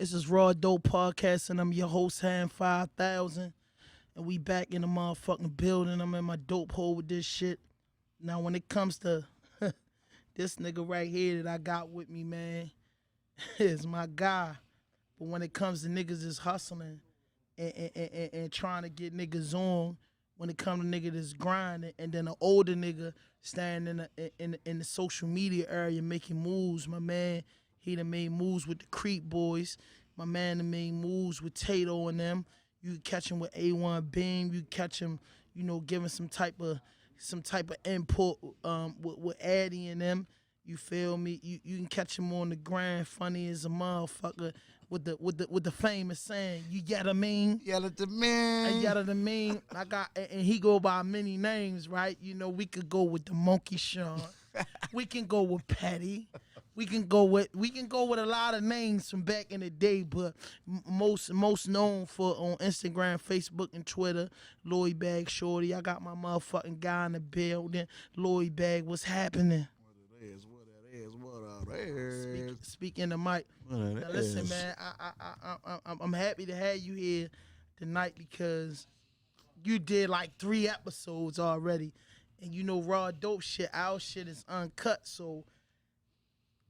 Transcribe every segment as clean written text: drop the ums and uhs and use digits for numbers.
This is Raw Dope Podcast, and I'm your host, Hand 5000. And we back in the motherfucking building. I'm in my dope hole with this shit. Now, when it comes to this nigga right here that I got with me, man, is my guy. But when it comes to niggas that's hustling and trying to get niggas on, when it comes to niggas that's grinding, and then an older nigga standing in the social media area making moves, my man, he done made moves with the Creep Boys. My man done made moves with Ft.Tso and them. You can catch him with A1 Beam. You catch him, giving some type of input with Addy and them. You feel me? You can catch him on the grind, funny as a motherfucker, with the famous saying, you get a mean? Yell at the man. You get a mean? And he go by many names, right? We could go with the Monkey Sean. We can go with Patty. We can go with a lot of names from back in the day, but most known for on Instagram, Facebook, and Twitter, lou2bag Shorty. I got my motherfucking guy in the building. lou2bag, what's happening? What it is. Speaking the mic. Now listen, man, I'm happy to have you here tonight because you did like 3 episodes already, and Raw Dope shit, our shit is uncut, so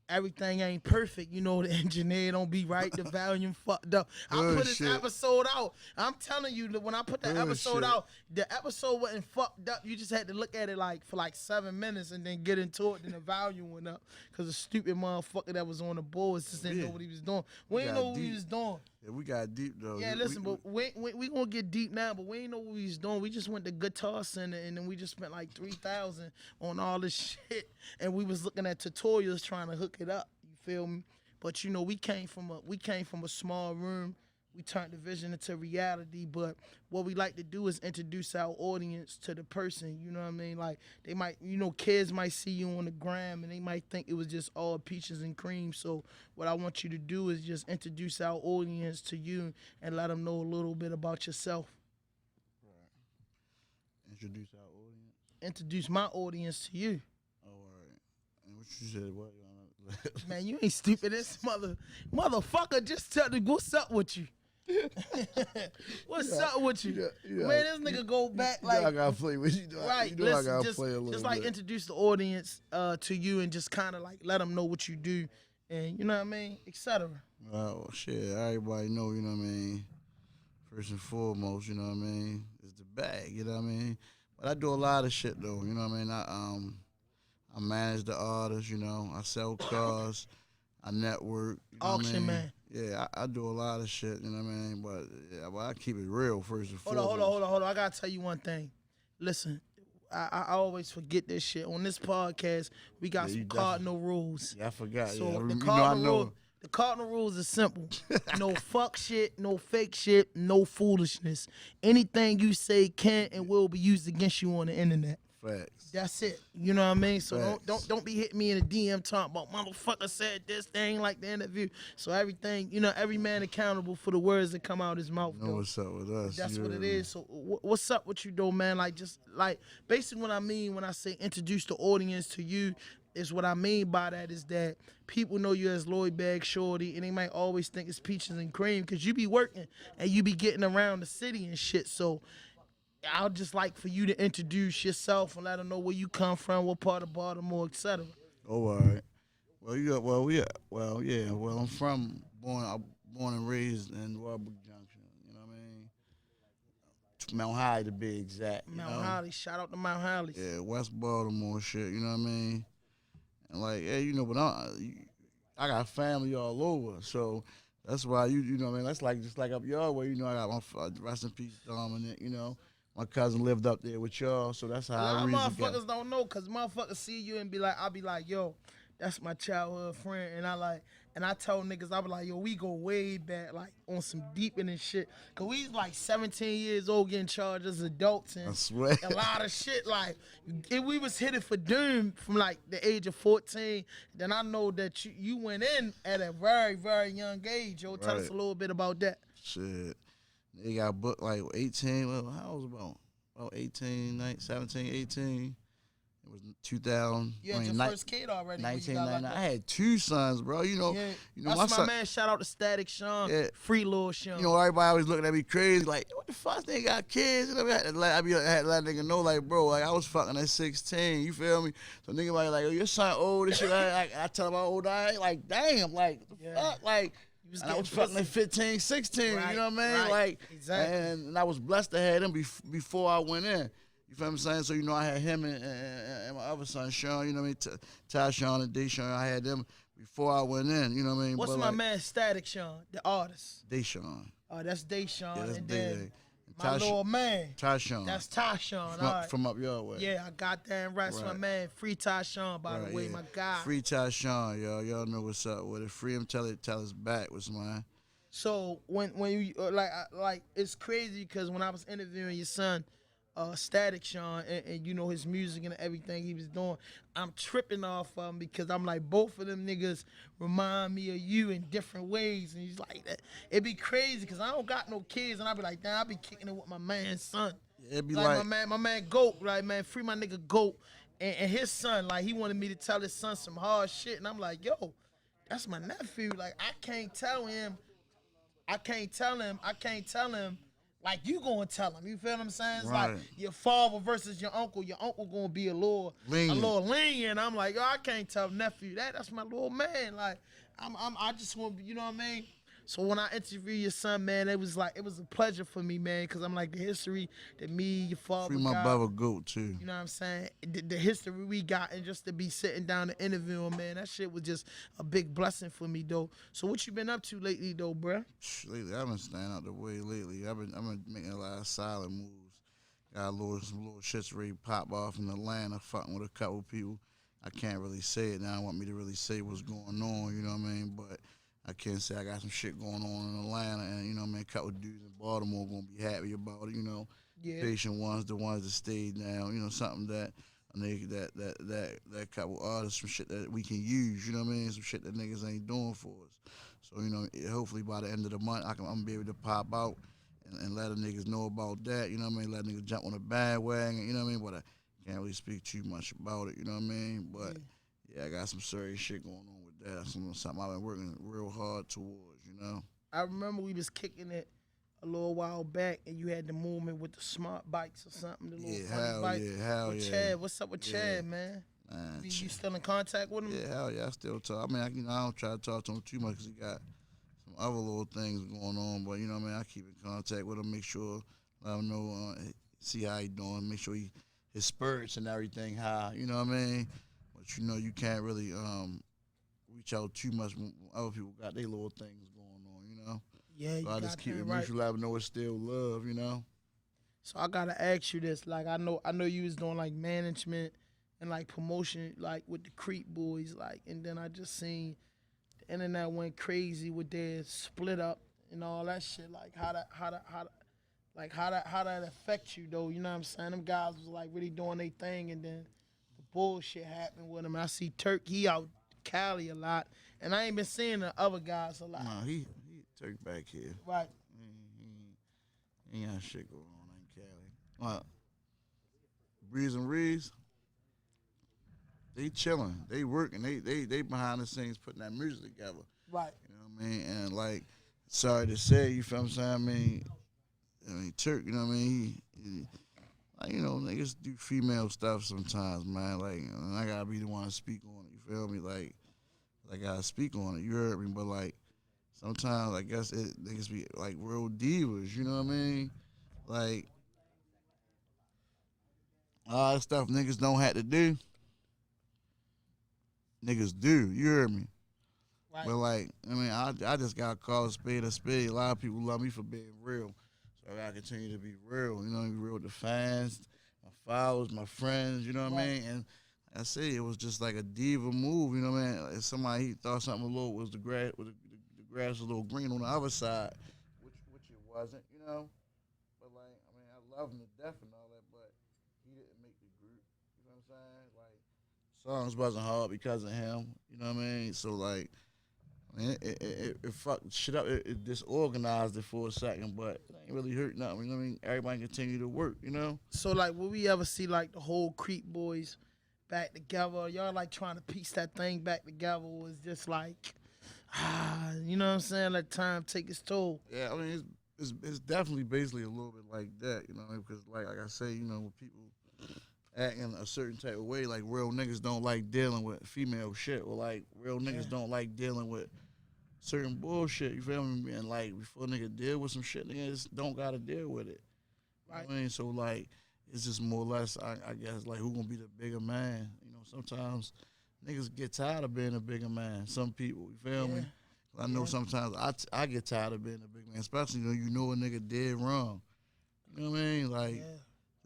everything ain't perfect. The engineer don't be right. The volume fucked up. I put this episode out. I'm telling you that when I put the episode out, the episode wasn't fucked up. You just had to look at it for 7 minutes and then get into it. Then the volume went up because the stupid motherfucker that was on the boards just didn't know what he was doing. We didn't know what he was doing. Yeah, we got deep though. Yeah, listen, but we gonna get deep now, but we ain't know what we was doing. We just went to Guitar Center and then we just spent like $3,000 on all this shit, and we was looking at tutorials trying to hook it up. You feel me? But we came from a small room. We turned the vision into reality, but what we like to do is introduce our audience to the person, you know what I mean? Like, they might, kids might see you on the gram and they might think it was just all peaches and cream. So what I want you to do is just introduce our audience to you and let them know a little bit about yourself. Right. Introduce our audience? Introduce my audience to you. Oh, all right. And what you said, what? Man, you ain't stupid. This motherfucker just tell me what's up with you. What's up with you? Man, this nigga go back I gotta play with you. Right, listen, I gotta play a little just bit. Introduce the audience to you and just kind of let them know what you do and you know what I mean, etc. Oh shit, everybody know, you know what I mean. First and foremost, you know what I mean, is the bag, you know what I mean. But I do a lot of shit though, you know what I mean. I manage the artists, I sell cars, I network. Auction man. Yeah, I do a lot of shit, you know what I mean? But I keep it real first and foremost. Hold on. I gotta tell you one thing. Listen, I always forget this shit. On this podcast, we got some cardinal rules. Yeah, I forgot. So yeah. the cardinal rules are simple. No fuck shit, no fake shit, no foolishness. Anything you say can and will be used against you on the internet. Facts. That's it. You know what I mean? So Facts. don't be hitting me in a DM talking about motherfucker said this thing like the interview. So everything, every man accountable for the words that come out his mouth. You know what's up with us. That's what it is. So what's up with you though, man? Basically what I mean when I say introduce the audience to you is what I mean by that is that people know you as lou2bag Shorty and they might always think it's peaches and cream because you be working and you be getting around the city and shit. So I'd just like for you to introduce yourself and let them know where you come from, what part of Baltimore, etc. Oh, all right. Well, I'm born and raised in Warburg Junction. You know what I mean? Mount Holly to be exact. Mount Holly, shout out to Mount Holly. Yeah, West Baltimore shit. You know what I mean? And but I got family all over, so that's why you know what I mean. That's just like up your way. I got my rest in peace Dominant. My cousin lived up there with y'all, so that's how a lot of motherfuckers don't know, cause motherfuckers see you and I'll be like, yo, that's my childhood friend, and I tell niggas, I be like, yo, we go way back, on some deeping and shit, cause we 17 years old getting charged as adults, and I swear. A lot of shit, if we was headed for doom from the age of 14, then I know that you went in at a very, very young age, yo. Tell us a little bit about that. Shit. They got booked 18. Well, how was about 18, 17, 18. It was 2000. You had your first kid already. 1999. I had 2 sons, bro. You know, that's my my son, man. Shout out to Static Sean. Yeah. Free Lil Sean. You know, everybody always looking at me crazy, like, what the fuck, they got kids? You know, I had to let that nigga know, like, bro, like, I was fucking at 16, you feel me? So nigga like, oh, your son old and shit. I tell him how old I ain't, like, damn, like, the fuck, like, I was fucking at 15, 16, right, you know what I mean? Right. Like, exactly. And I was blessed to have them before I went in. You feel what I'm saying? So, you know, I had him and my other son, Sean, you know what I mean? Ty Sean and D Sean, I had them before I went in, you know what I mean? What's my man Static Sean, the artist? D Sean. Oh, that's Day Sean. Yeah, that's and Day. then my little man. Ty Sean. That's Ty Sean. From up your way. Yeah, I got that and right. My man, Free Ty Sean, by the way, my guy. Free Ty Sean, y'all. Y'all know what's up with it. Free him, tell us back what's mine. So when you like it's crazy because when I was interviewing your son, Static Sean, and you know his music and everything he was doing, I'm tripping off of him because I'm like, both of them niggas remind me of you in different ways, and he's like that. It'd be crazy because I don't got no kids, and I'd be like, damn, I be kicking it with my man's son. It'd be like my man Goat, like man, free my nigga Goat, and his son, like he wanted me to tell his son some hard shit, and I'm like, yo, that's my nephew. Like I can't tell him like you gonna tell him. You feel what I'm saying? It's like your father versus your uncle. Your uncle gonna be a little lenient. I'm like, yo, I can't tell nephew that. That's my little man. Like I just want, you know what I mean? So when I interviewed your son, man, it was a pleasure for me, man, because I'm like the history that me, your father, Free my brother Goat too. You know what I'm saying? The history we got, and just to be sitting down to interview him, man, that shit was just a big blessing for me, though. So what you been up to lately, though, bruh? Lately, I've been staying out the way lately. I've been making a lot of silent moves. Got some little shits ready to pop off in Atlanta, fucking with a couple people. I can't really say it now. I want me to really say what's going on, you know what I mean? But I can't say I got some shit going on in Atlanta, and you know what I mean, a couple dudes in Baltimore gonna be happy about it, you know. Yeah. Patient ones, the ones that stayed now, you know, something that couple artists, some shit that we can use, you know what I mean, some shit that niggas ain't doing for us. So, you know, hopefully by the end of the month, I'm gonna be able to pop out and let the niggas know about that, you know what I mean, let niggas jump on the bandwagon, you know what I mean, but I can't really speak too much about it, you know what I mean, but yeah, I got some serious shit going on with that, something I've been working real hard towards, you know. I remember we was kicking it a little while back, and you had the movement with the smart bikes or something, the little funny bike. Hell yeah. Chad, what's up with Chad, man? You still in contact with him? Yeah, hell yeah, I still talk. I mean, I don't try to talk to him too much because he got some other little things going on, but you know what I mean, I keep in contact with him, make sure, let him know, see how he doing, make sure his spirits and everything high, you know what I mean? But you know, you can't really reach out too much when other people got their little things going on, you know? Yeah, so I just keep it mutual, let them know it's still love, you know? So I gotta ask you this, like I know you was doing like management and like promotion, like with the Creep Boys, like, and then I just seen the internet went crazy with their split up and all that shit. Like how that affect you though? You know what I'm saying? Them guys was like really doing their thing, and then the bullshit happened with them. I see Turk, he out Cali a lot, and I ain't been seeing the other guys a lot. Nah, he Turk back here. Right. He ain't got shit going on in Cali. Breeze and Reeds, they chilling, they working, they behind the scenes putting that music together. Right. You know what I mean? And like, sorry to say, you feel what I'm saying? I mean Turk, you know what I mean? He like, you know, niggas do female stuff sometimes, man. Like, and I gotta be the one to speak on it. You feel me? Like I gotta speak on it. You heard me? But like, sometimes I guess niggas be like real divas. You know what I mean? Like, all that stuff niggas don't have to do. Niggas do. You heard me? Right. But like, I mean, I just gotta call a spade a spade. A lot of people love me for being real. So I gotta continue to be real, you know, be real with the fans, my followers, my friends, you know what I mean? And like I say, it was just like a diva move, you know what I mean? If somebody he thought something a little was the grass was a little green on the other side, which it wasn't, you know. But like, I mean, I love him to death and all that, but he didn't make the group, you know what I'm saying? Like, songs wasn't hard because of him, you know what I mean? So like, I mean, it fucked shit up. It disorganized it for a second, but it ain't really hurt nothing. You know what I mean? Everybody continue to work, you know? So, like, will we ever see, like, the whole Creep Boys back together? Y'all like trying to piece that thing back together? Or it's just like, you know what I'm saying? Let time take its toll. Yeah, I mean, it's definitely basically a little bit like that, you know, because like I say, you know, when people acting a certain type of way, like real niggas don't like dealing with female shit, or like real niggas don't like dealing with certain bullshit. You feel me? And like before nigga deal with some shit, niggas don't gotta deal with it. You know Right. what I mean? So like, it's just more or less, I guess, like who gonna be the bigger man? You know, sometimes niggas get tired of being a bigger man. Some people, you feel Yeah. me? I know Yeah. sometimes I get tired of being a big man, especially when you know a nigga did wrong. You know what I mean? Like, Yeah.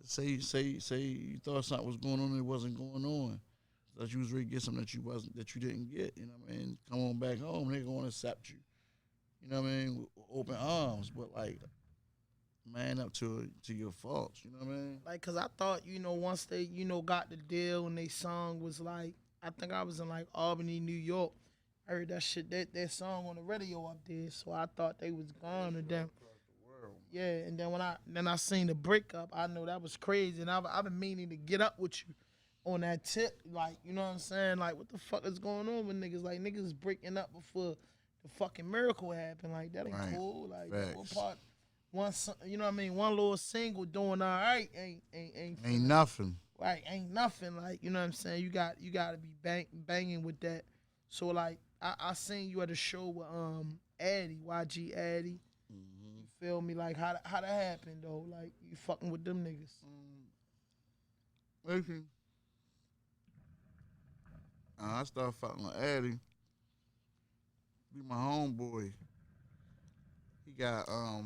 say you thought something was going on and it wasn't going on. That you was ready to get something that you didn't get. You know what I mean? Come on back home, nigga gonna accept you. You know what I mean? With open arms, but like man up to your faults. You know what I mean? Like, cause I thought, once they, got the deal and they song was like, I think I was in like Albany, New York. I heard that shit, that song on the radio up there. So I thought they was gone. And then, yeah, and then when I seen the breakup, I know that was crazy. And I've been meaning to get up with you on that tip. Like, you know what I'm saying? Like, what the fuck is going on with niggas? Like, niggas is breaking up before the fucking miracle happened. Like, that ain't Right. cool. Like, that what Facts. part? You know what I mean? One little single doing all right ain't Ain't nothing. right, ain't nothing. Like, you know what I'm saying? You got to be banging with that. So like I seen you at a show with Addy, YG Addy. Mm-hmm. You feel me? Like how that happened though? Like you fucking with them niggas. Listen, I started fucking with Addy. Be my homeboy. He got well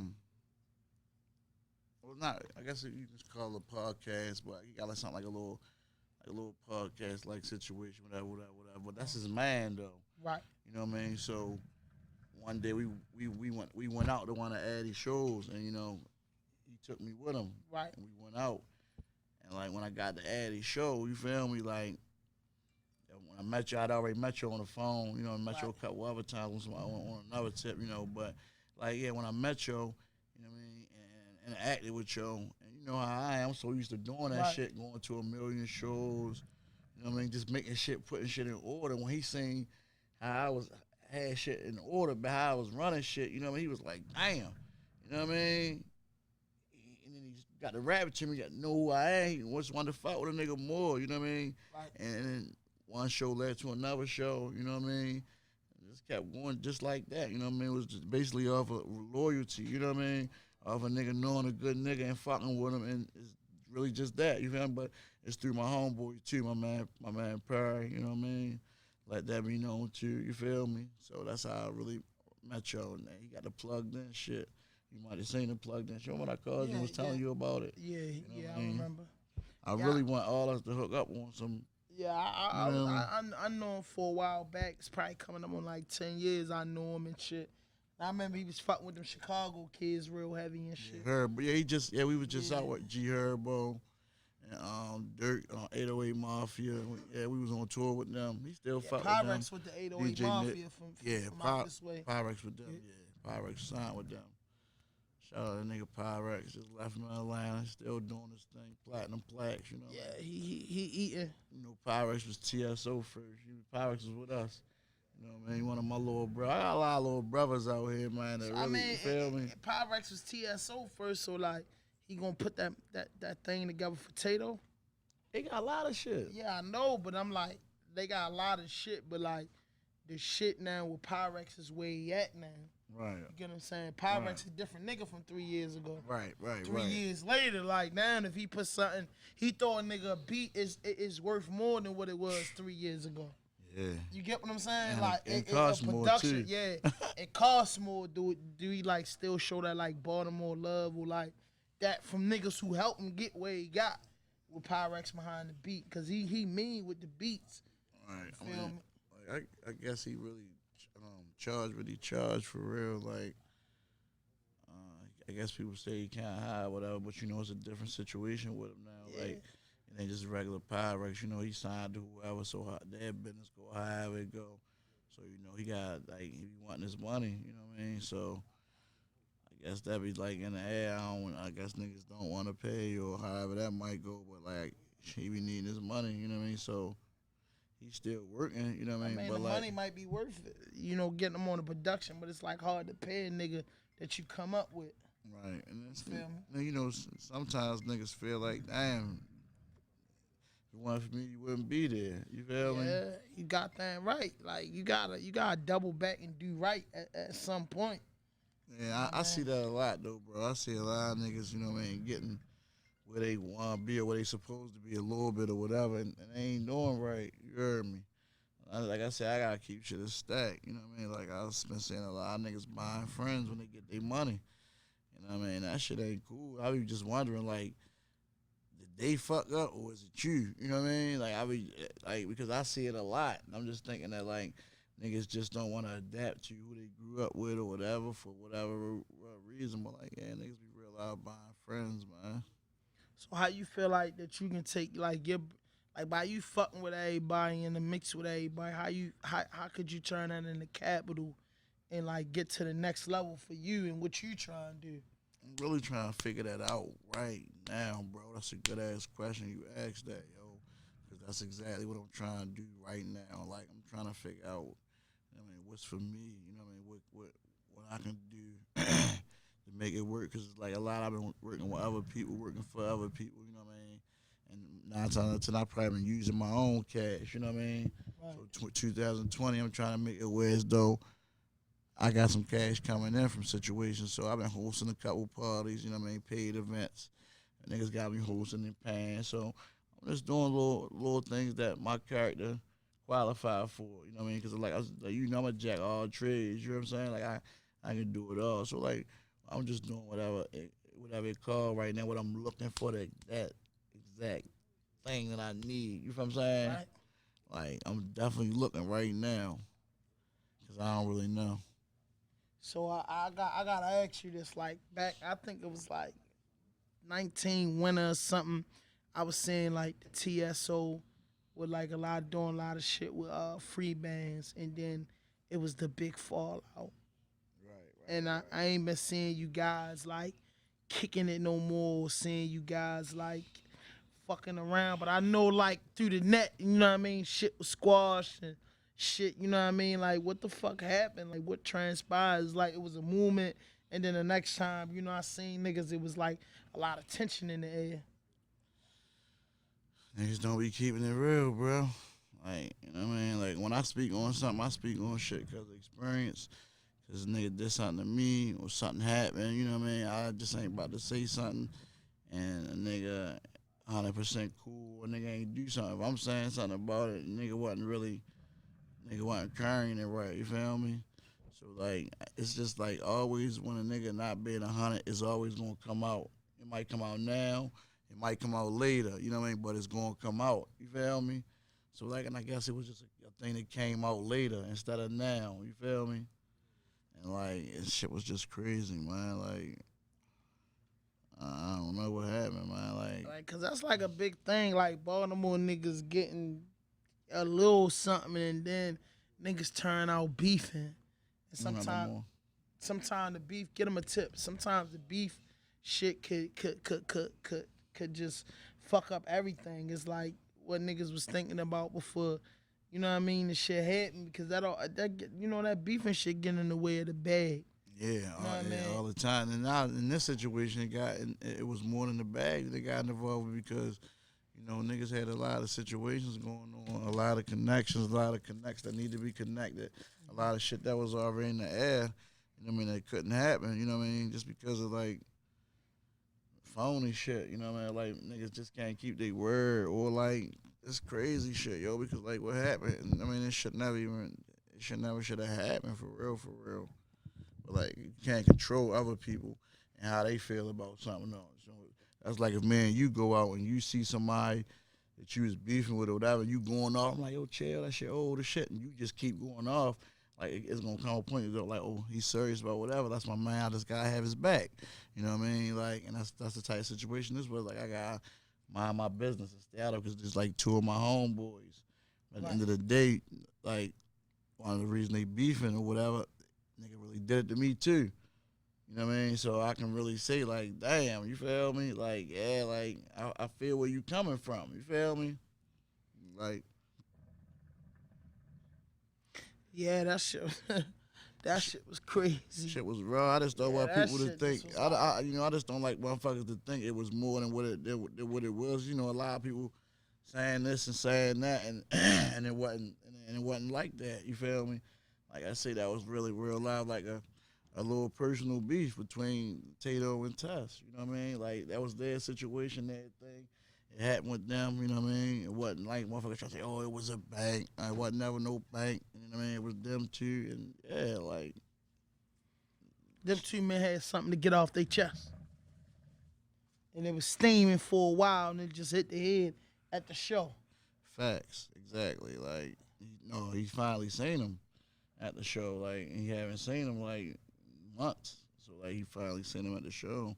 not I guess you can call it a podcast, but he got like something like a little podcast like situation, whatever. But that's his man though. Right. You know what I mean? So one day we went out to one of Addy's shows, and you know he took me with him, Right. and we went out. And like when I got to Addy's show, you feel me? Like when I met you, I'd already met you on the phone. You know, I met you a couple other times on another tip. You know, but like yeah, when I met you, you know what I mean, and acted with you, and you know how I am, so used to doing that Right. shit, going to a million shows. You know what I mean? Just making shit, putting shit in order. When he seen how I had shit in order, but how I was running shit, you know what I mean? He was like, damn. You know what I mean? And then he got the rabbit to me, got to know who I am. He just wanted to fight with a nigga more, you know what I mean? Right. And then one show led to another show, you know what I mean? Just kept going just like that, you know what I mean? It was just basically off of loyalty, you know what I mean? Off a nigga knowing a good nigga and fucking with him, and it's really just that, you feel me? But it's through my homeboy too, my man Perry, you know what I mean? Let that be known too, you feel me? So that's how I really met y'all, and he got the plugged in shit. You might have seen the plugged in shit when I called you and was telling you about it. Yeah, You know yeah, what I mean? remember. I Yeah. really want all us to hook up on some. Yeah, I know him for a while back. It's probably coming up on like 10 years. I know him and shit. I remember he was fucking with them Chicago kids real heavy and shit. Herb, but we was just out with G Herbo and Dirk 808 Mafia. We was on tour with them. He still fuck with them. Pyrex with the 808 DJ Mafia Nick. from out this way. Pyrex with them. Yeah, Pyrex signed with them. Shout out to that nigga Pyrex. Just left from Atlanta, still doing this thing, platinum plaques. You know. Yeah, he eating. You know, Pyrex was Ft.Tso first. Pyrex was with us. You know what I mean? One of my little brothers. I got a lot of little brothers out here, man, that really, you feel me? Pyrex was Ft.Tso first, so like he gonna put that thing together for Tato. They got a lot of shit. Yeah, I know, but I'm like, they got a lot of shit, but like the shit now with Pyrex is where he at now. Right. You get what I'm saying? Pyrex a different nigga from 3 years ago. Right. 3 years later, like now, if he put something, he throw a nigga a beat is worth more than what it was 3 years ago. Yeah. You get what I'm saying? And like it costs more too. Yeah, it costs more. Do he like still show that like Baltimore love or like that from niggas who helped him get where he got with Pyrex behind the beat? Cause he mean with the beats. Right. You feel me? Like, I guess he really charged what he charged for real. Like, I guess people say he can't hide whatever, but you know it's a different situation with him now. Yeah. Like, it ain't just regular Pyrex. You know he signed to whoever, so their business go however it go. So you know he got like he wanting his money. You know what I mean? So I guess that be like in the air. I guess niggas don't want to pay or however that might go. But like he be needing his money, you know what I mean? So he's still working, you know what I I mean? mean, But the like, money might be worth it, getting them on the production, but it's like hard to pay a nigga that you come up with. right, and then You feel me? sometimes niggas feel like, damn, if it wasn't for me, you wouldn't be there. You feel me? Yeah, you got that right. Like you gotta double back and do right at some point. You know Yeah, what I I see mean? that a lot though, bro. I see a lot of niggas, you know what I mean, getting where they want to be or where they supposed to be a little bit or whatever, and they ain't doing right. You heard me? Like I said, I gotta keep shit a stack. You know what I mean? Like I was been seeing a lot of niggas buying friends when they get their money. You know what I mean? That shit ain't cool. I be just wondering, like, did they fuck up or is it you? You know what I mean? Like I be like because I see it a lot. And I'm just thinking that like niggas just don't want to adapt to who they grew up with or whatever for whatever reason. But like, yeah, niggas be real out buying friends, man. So how you feel like that you can take like your like by you fucking with everybody and the mix with everybody, how could you turn that into capital and like get to the next level for you and what you trying to do? I'm really trying to figure that out right now, bro. That's a good ass question you asked that, yo. Because that's exactly what I'm trying to do right now. Like I'm trying to figure out, I mean, what's for me. You know what I mean? What I can do to make it work. Because like a lot I've been working with other people, working for other people. You know what I mean? And 9 times out of 10, I probably been using my own cash. You know what I mean? Right. So 2020, I'm trying to make it where as though I got some cash coming in from situations. So I've been hosting a couple parties, you know what I mean, paid events. And niggas got me hosting and paying. So I'm just doing little things that my character qualified for, you know what I mean? Because like, I'm a jack of all trades, you know what I'm saying? Like I can do it all. So like I'm just doing whatever it called right now, what I'm looking for, that exact thing that I need. You know what I'm saying? Right. Like I'm definitely looking right now because I don't really know. So I gotta ask you this. Like back, I think it was like 19 winter or something. I was saying like the TSO with like doing a lot of shit with free bands, and then it was the big fallout. Right, right, And I ain't been seeing you guys like kicking it no more, seeing you guys like fucking around. But I know like through the net, you know what I mean, shit was squashed and shit, you know what I mean? Like what the fuck happened? Like what transpired? It's like it was a movement and then the next time, I seen niggas, it was like a lot of tension in the air. niggas don't be keeping it real, bro. Like, you know what I mean? Like, when I speak on something, I speak on shit because of experience. Because a nigga did something to me or something happened, you know what I mean? I just ain't about to say something and a nigga 100% cool, a nigga ain't do something. If I'm saying something about it, nigga wasn't carrying it right, you feel me? So, like, it's just like always when a nigga not being 100, it's always gonna come out. It might come out now, it might come out later, you know what I mean? But it's gonna come out, you feel me? So, like, and I guess it was just a thing that came out later instead of now, you feel me? And, like, shit was just crazy, man. Like, I don't know what happened, man. Like, cause that's like a big thing. Like Baltimore niggas getting a little something and then niggas turn out beefing. And I don't got no sometimes more. sometimes the beef, get them a tip. Sometimes the beef shit could just fuck up everything. It's like what niggas was thinking about before, you know what I mean, the shit happened because that beefing shit getting in the way of the bag. Yeah, You know what I mean? all the time. And now in this situation, it was more than the bag they got involved with because niggas had a lot of situations going on, a lot of connections, a lot of connects that need to be connected, a lot of shit that was already in the air. You know what I mean? That couldn't happen. You know what I mean? Just because of like phony shit. You know what I mean? Like niggas just can't keep their word or like it's crazy shit, yo. Because like what happened? I mean, it should have happened for real, for real. But like you can't control other people and how they feel about something else. So that's like if me and you go out and you see somebody that you was beefing with or whatever, you going off. I'm like, yo, chill, that shit old as shit, and you just keep going off. Like it's gonna come a point you go like, oh, he's serious about whatever. That's my man. I just gotta have his back. You know what I mean? Like, and that's the type of situation this was. Like, I gotta mind my business and stay out of because there's like two of my homeboys. At the end of the day, like one of the reasons they beefing or whatever, nigga really did it to me too. You know what I mean? So I can really say like, damn, you feel me? Like, yeah, like I feel where you coming from. You feel me? Like, Yeah, that shit. That shit was crazy. shit was raw. I just don't Yeah, want that people to shit think. just was wild. I just don't like motherfuckers to think it was more than what it was. You know, a lot of people saying this and saying that, and and it wasn't like that. You feel me? Like I say, that was really real live, like a little personal beef between Tato and Tess. You know what I mean? Like that was their situation, that thing. It happened with them. You know what I mean? It wasn't like motherfuckers trying to say, "Oh, it was a bank." It wasn't never no bank. You know what I mean? It was them two, and yeah, like Them two men had something to get off their chest, and it was steaming for a while, and it just hit the head at the show. facts, exactly. Like, no, he finally seen him at the show. Like, he haven't seen him like months. So like, he finally seen him at the show.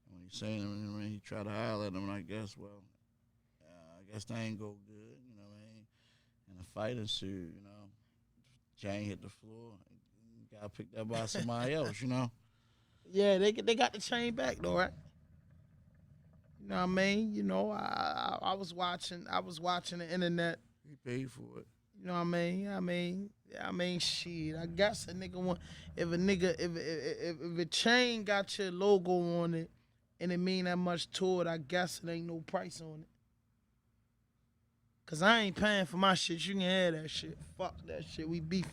And when he seen him, you know what I mean, he tried to holler at him, and I guess, well, I guess that ain't go good. You know what I mean? And a fight ensued. You know, Jane hit the floor. Got picked up by somebody else. You know. Yeah, they got the chain back though, right? You know what I mean? You know, I was watching the internet. He paid for it. You know what I mean? I mean, shit. I guess a nigga want if a nigga if a chain got your logo on it and it mean that much to it, I guess it ain't no price on it. Cause I ain't paying for my shit. You can have that shit. Fuck that shit. We beefing.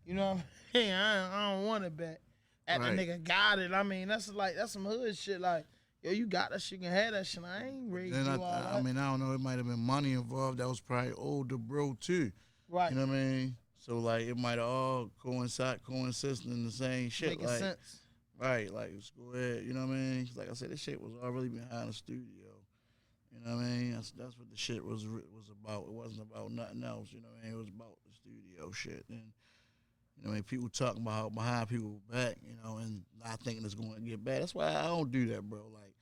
You know what I mean? I don't want it back. At Right. the nigga got it. I mean, that's some hood shit. Like, yo, you got that shit. You can have that shit. I ain't ready to Then do all that. I mean, I don't know. It might have been money involved. That was probably older bro too. Right. You know what I mean? So like, it might have all coincided in the same shit. Making Like, sense. right? Like, let's go ahead. You know what I mean? Like I said, this shit was already behind the studio. You know what I mean? That's what the shit was about. It wasn't about nothing else. You know what I mean? It was about the studio shit. And you know what I mean? People talking about how behind people's back, you know, and not thinking it's going to get bad. That's why I don't do that, bro. Like,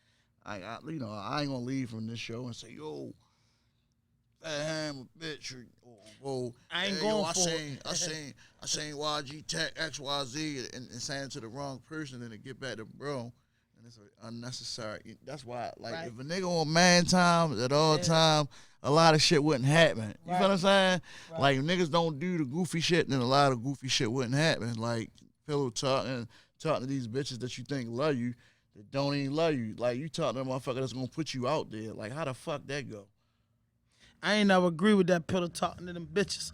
I ain't gonna leave from this show and say, yo, that ham a bitch, or I ain't hey, going yo, for it. I seen YG Tech XYZ and saying to the wrong person and to get back to bro. And it's unnecessary. That's why, like, Right. if a nigga on man time at all Yeah. time, a lot of shit wouldn't happen. You Right. feel what I'm saying? Right. Like, if niggas don't do the goofy shit, then a lot of goofy shit wouldn't happen. Like, pillow talking to these bitches that you think love you that don't even love you. Like, you talking to a motherfucker that's gonna put you out there. Like, how the fuck that go? I ain't never agree with that pillow talking to them bitches.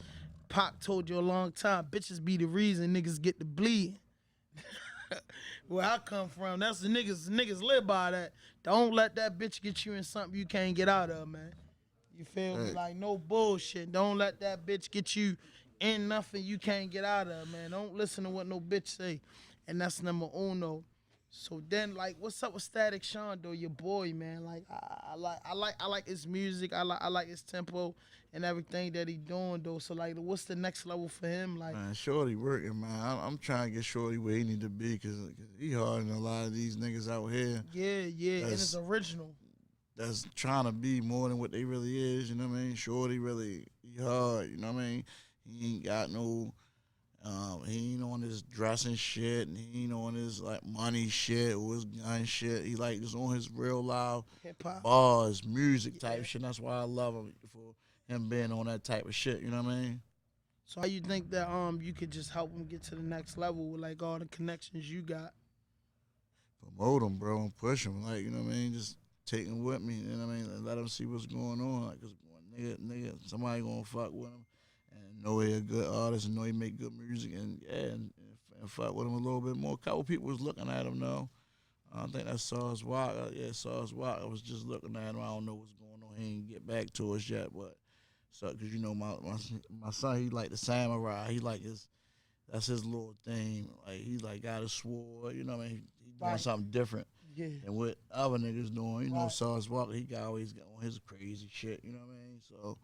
Pac told you a long time, bitches be the reason niggas get the bleed. Where I come from, that's the niggas live by that. Don't let that bitch get you in something you can't get out of, man. You feel me? Right. Like, no bullshit. Don't let that bitch get you in nothing you can't get out of, man. Don't listen to what no bitch say. And that's number uno. So then, like, what's up with Static Sean, though? Your boy, man. Like, I like his music. I like his tempo and everything that he doing, though. So, like, what's the next level for him? Like, Man, Shorty working, man. I'm trying to get Shorty where he need to be because he harder than a lot of these niggas out here yeah, and That's- it's original. that's trying to be more than what they really is. You know what I mean? Shorty really, he hard. You know what I mean? He ain't got no, he ain't on his dressing shit, and he ain't on his like money shit or his gun shit. He like just on his real live Hip hop. bars, music type Yeah. shit. That's why I love him for him being on that type of shit. You know what I mean? So how you think that you could just help him get to the next level with like all the connections you got? Promote him, bro, and push him. Like, you know what I mean? Just take him with me. You know what I mean? And let him see what's going on. Like, cause nigga, somebody gonna fuck with him and know he a good artist and know he make good music and yeah, and fuck with him a little bit more. A couple people was looking at him though. I think that's Sauce Walk. Yeah, Sauce Walk. I was just looking at him. I don't know what's going on. He ain't get back to us yet, but so cause you know my son, he like the samurai. He like that's his little thing. Like he like got a sword. You know what I mean? He doing Right. something different Yeah. than what other niggas doing. You know, Right. Sauce Walker, he got always got on his crazy shit. You know what I mean? So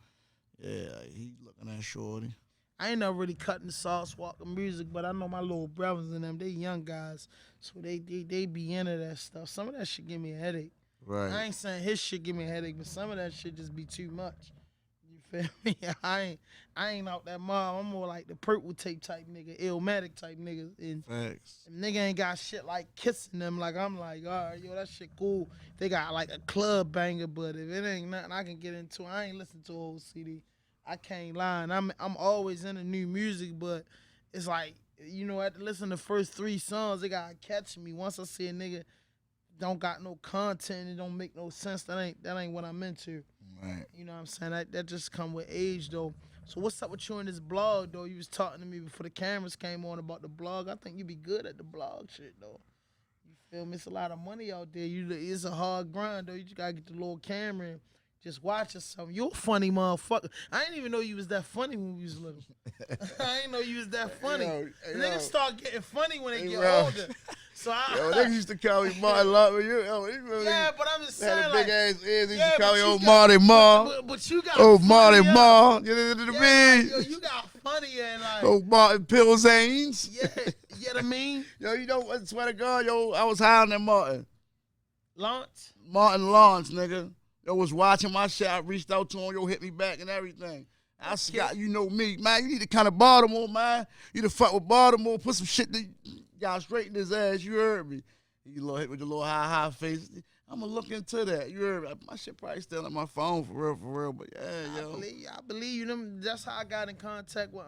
yeah, he looking at Shorty. I ain't never really cutting the Sauce Walker music, but I know my little brothers and them, they young guys, so they be into that stuff. Some of that shit give me a headache. Right. I ain't saying his shit give me a headache, but some of that shit just be too much. You feel me? I ain't out that mob. I'm more like the purple tape type nigga, Illmatic type nigga. And Facts. nigga ain't got shit like kissing them. Like I'm like, all right, yo, that shit cool. They got like a club banger, but if it ain't nothing I can get into, I ain't listen to a whole CD. I can't lie. And I'm always into new music, but it's like, you know, after listening to the first 3 songs, it gotta catch me. Once I see a nigga don't got no content, it don't make no sense. That ain't what I'm into. Right. You know what I'm saying? That just come with age though. So what's up with you in this blog though? You was talking to me before the cameras came on about the blog. I think you be good at the blog shit though. You feel me? It's a lot of money out there. It's a hard grind though. You just gotta get the little camera and just watch yourself. You a funny motherfucker. I didn't even know you was that funny when we was little. I didn't know you was that funny. Niggas start getting funny when they get older. So niggas used to call me Martin Luther. Yeah, but I'm just saying, had a like, big ass ears. They used yeah, to call but me you old got- Marty Ma. But you got Oh, Marty funnier. Ma. You know what I Yeah, mean? yo, you got funnier and like, Oh, Martin Pilzanes. yeah, you know what I mean? Yo, you know what? Swear to God, yo, I was higher than Martin. Lance. Martin Lawrence, nigga. Yo, was watching my shit. I reached out to him. Yo, hit me back and everything. I Scott, you know me, man. You need to kind of Baltimore, man. You need to fuck with Baltimore. Put some shit that got straight in his ass. You heard me. You little hit with your little high face. I'm gonna look into that. You heard me. My shit probably still on my phone for real. But yeah, yo. I believe you. Them. That's how I got in contact with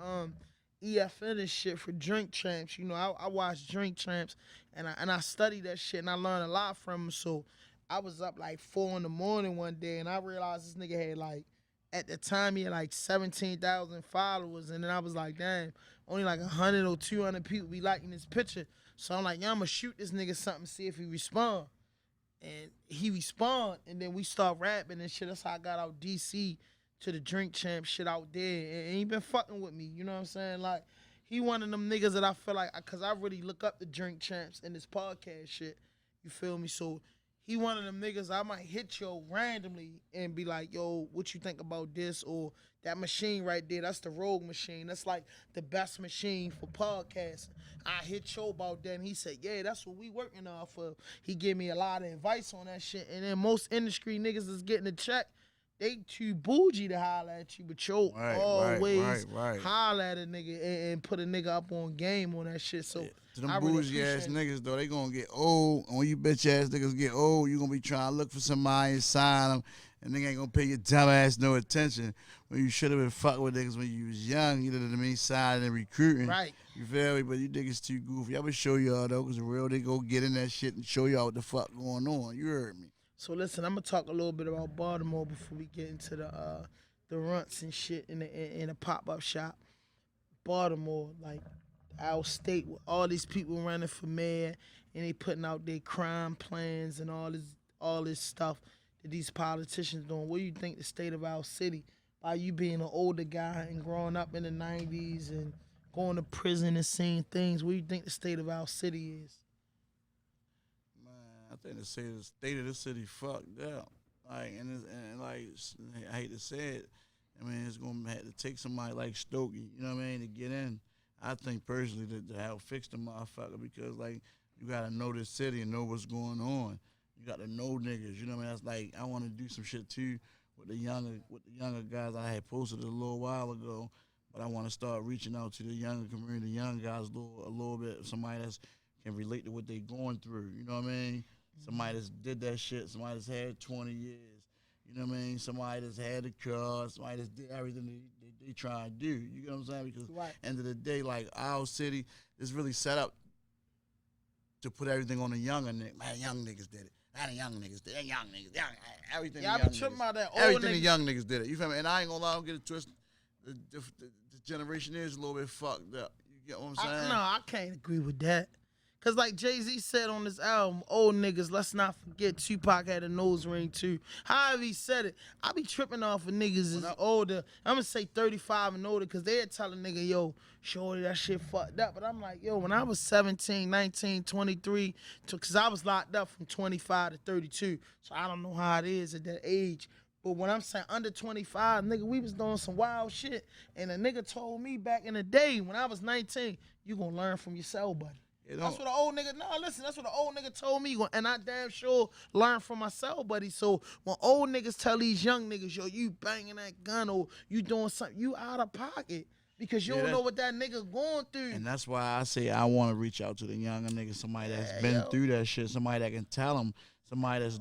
EFN and shit for Drink Champs. You know, I watched Drink Champs and I studied that shit and I learned a lot from him. So I was up like 4 in the morning one day and I realized this nigga had like, at the time he had like 17,000 followers, and then I was like, damn, only like 100 or 200 people be liking this picture. So I'm like, yeah, I'm gonna shoot this nigga something, see if he respond. And he respond, and then we start rapping and shit. That's how I got out DC to the Drink Champ shit out there. And he been fucking with me, you know what I'm saying? Like, he one of them niggas that I feel like, cause I really look up the Drink Champs in this podcast shit. You feel me? So he one of them niggas I might hit yo randomly and be like, yo, what you think about this? Or that machine right there, that's the Rogue machine. That's like the best machine for podcasting. I hit yo about that and he said, yeah, that's what we working off of. He gave me a lot of advice on that shit. And then most industry niggas is getting a check. They too bougie to holler at you, but yo always holler at a nigga and put a nigga up on game on that shit. So To them I really bougie ass appreciate niggas though, they gonna get old. And when you bitch ass niggas get old, you gonna be trying to look for somebody and sign them, and nigga ain't gonna pay your dumb ass no attention when you should have been fucking with niggas when you was young. You know what I mean? Signing and recruiting. Right. You feel me? But you niggas too goofy. I'm gonna show y'all though, cause the real they go get in that shit and show y'all what the fuck going on. You heard me? So listen, I'm gonna talk a little bit about Baltimore before we get into the runts and shit in the pop-up shop. Baltimore, like our state, with all these people running for mayor and they putting out their crime plans and all this stuff that these politicians doing. What do you think the state of our city, by you being an older guy and growing up in the 90s and going to prison and seeing things, what do you think the state of our city is? I think the state of the city fucked up. Like and like I hate to say it, I mean it's gonna have to take somebody like Stokey, you know what I mean, to get in. I think personally to help fix the motherfucker because like you gotta know this city and know what's going on. You gotta know niggas, you know what I mean? That's like I wanna do some shit too with the younger guys I had posted a little while ago, but I wanna start reaching out to the younger community, young guys a little bit, somebody that's can relate to what they going through, you know what I mean? Somebody that's did that shit, somebody that's had 20 years, you know what I mean? Somebody that's had a car, somebody that's did everything they try to do, you know what I'm saying? Because end of the day, like our city is really set up to put everything on the younger niggas. Man, young niggas did it. Not the young niggas did it. Young niggas, everything Yeah, the I young be tripping niggas. about that old Everything niggas. the young niggas did it. You feel me? And I ain't gonna lie, don't get it twisted. The generation is a little bit fucked up. You get what I'm saying? No, I can't agree with that. Cause like Jay-Z said on this album, old niggas, let's not forget Tupac had a nose ring too. However he said it, I be tripping off of niggas is older. I'm gonna say 35 and older cause they're telling nigga, yo, shorty, that shit fucked up. But I'm like, yo, when I was 17, 19, 23, cause I was locked up from 25 to 32. So I don't know how it is at that age. But when I'm saying under 25, nigga, we was doing some wild shit. And a nigga told me back in the day when I was 19, you gonna learn from yourself, buddy. That's what the old nigga. No, listen. That's what the old nigga told me, and I damn sure learned from myself, buddy. So when old niggas tell these young niggas, yo, you banging that gun or you doing something, you out of pocket because you don't know what that nigga going through. And that's why I say I want to reach out to the younger niggas, somebody that's been through that shit, somebody that can tell them. Somebody that's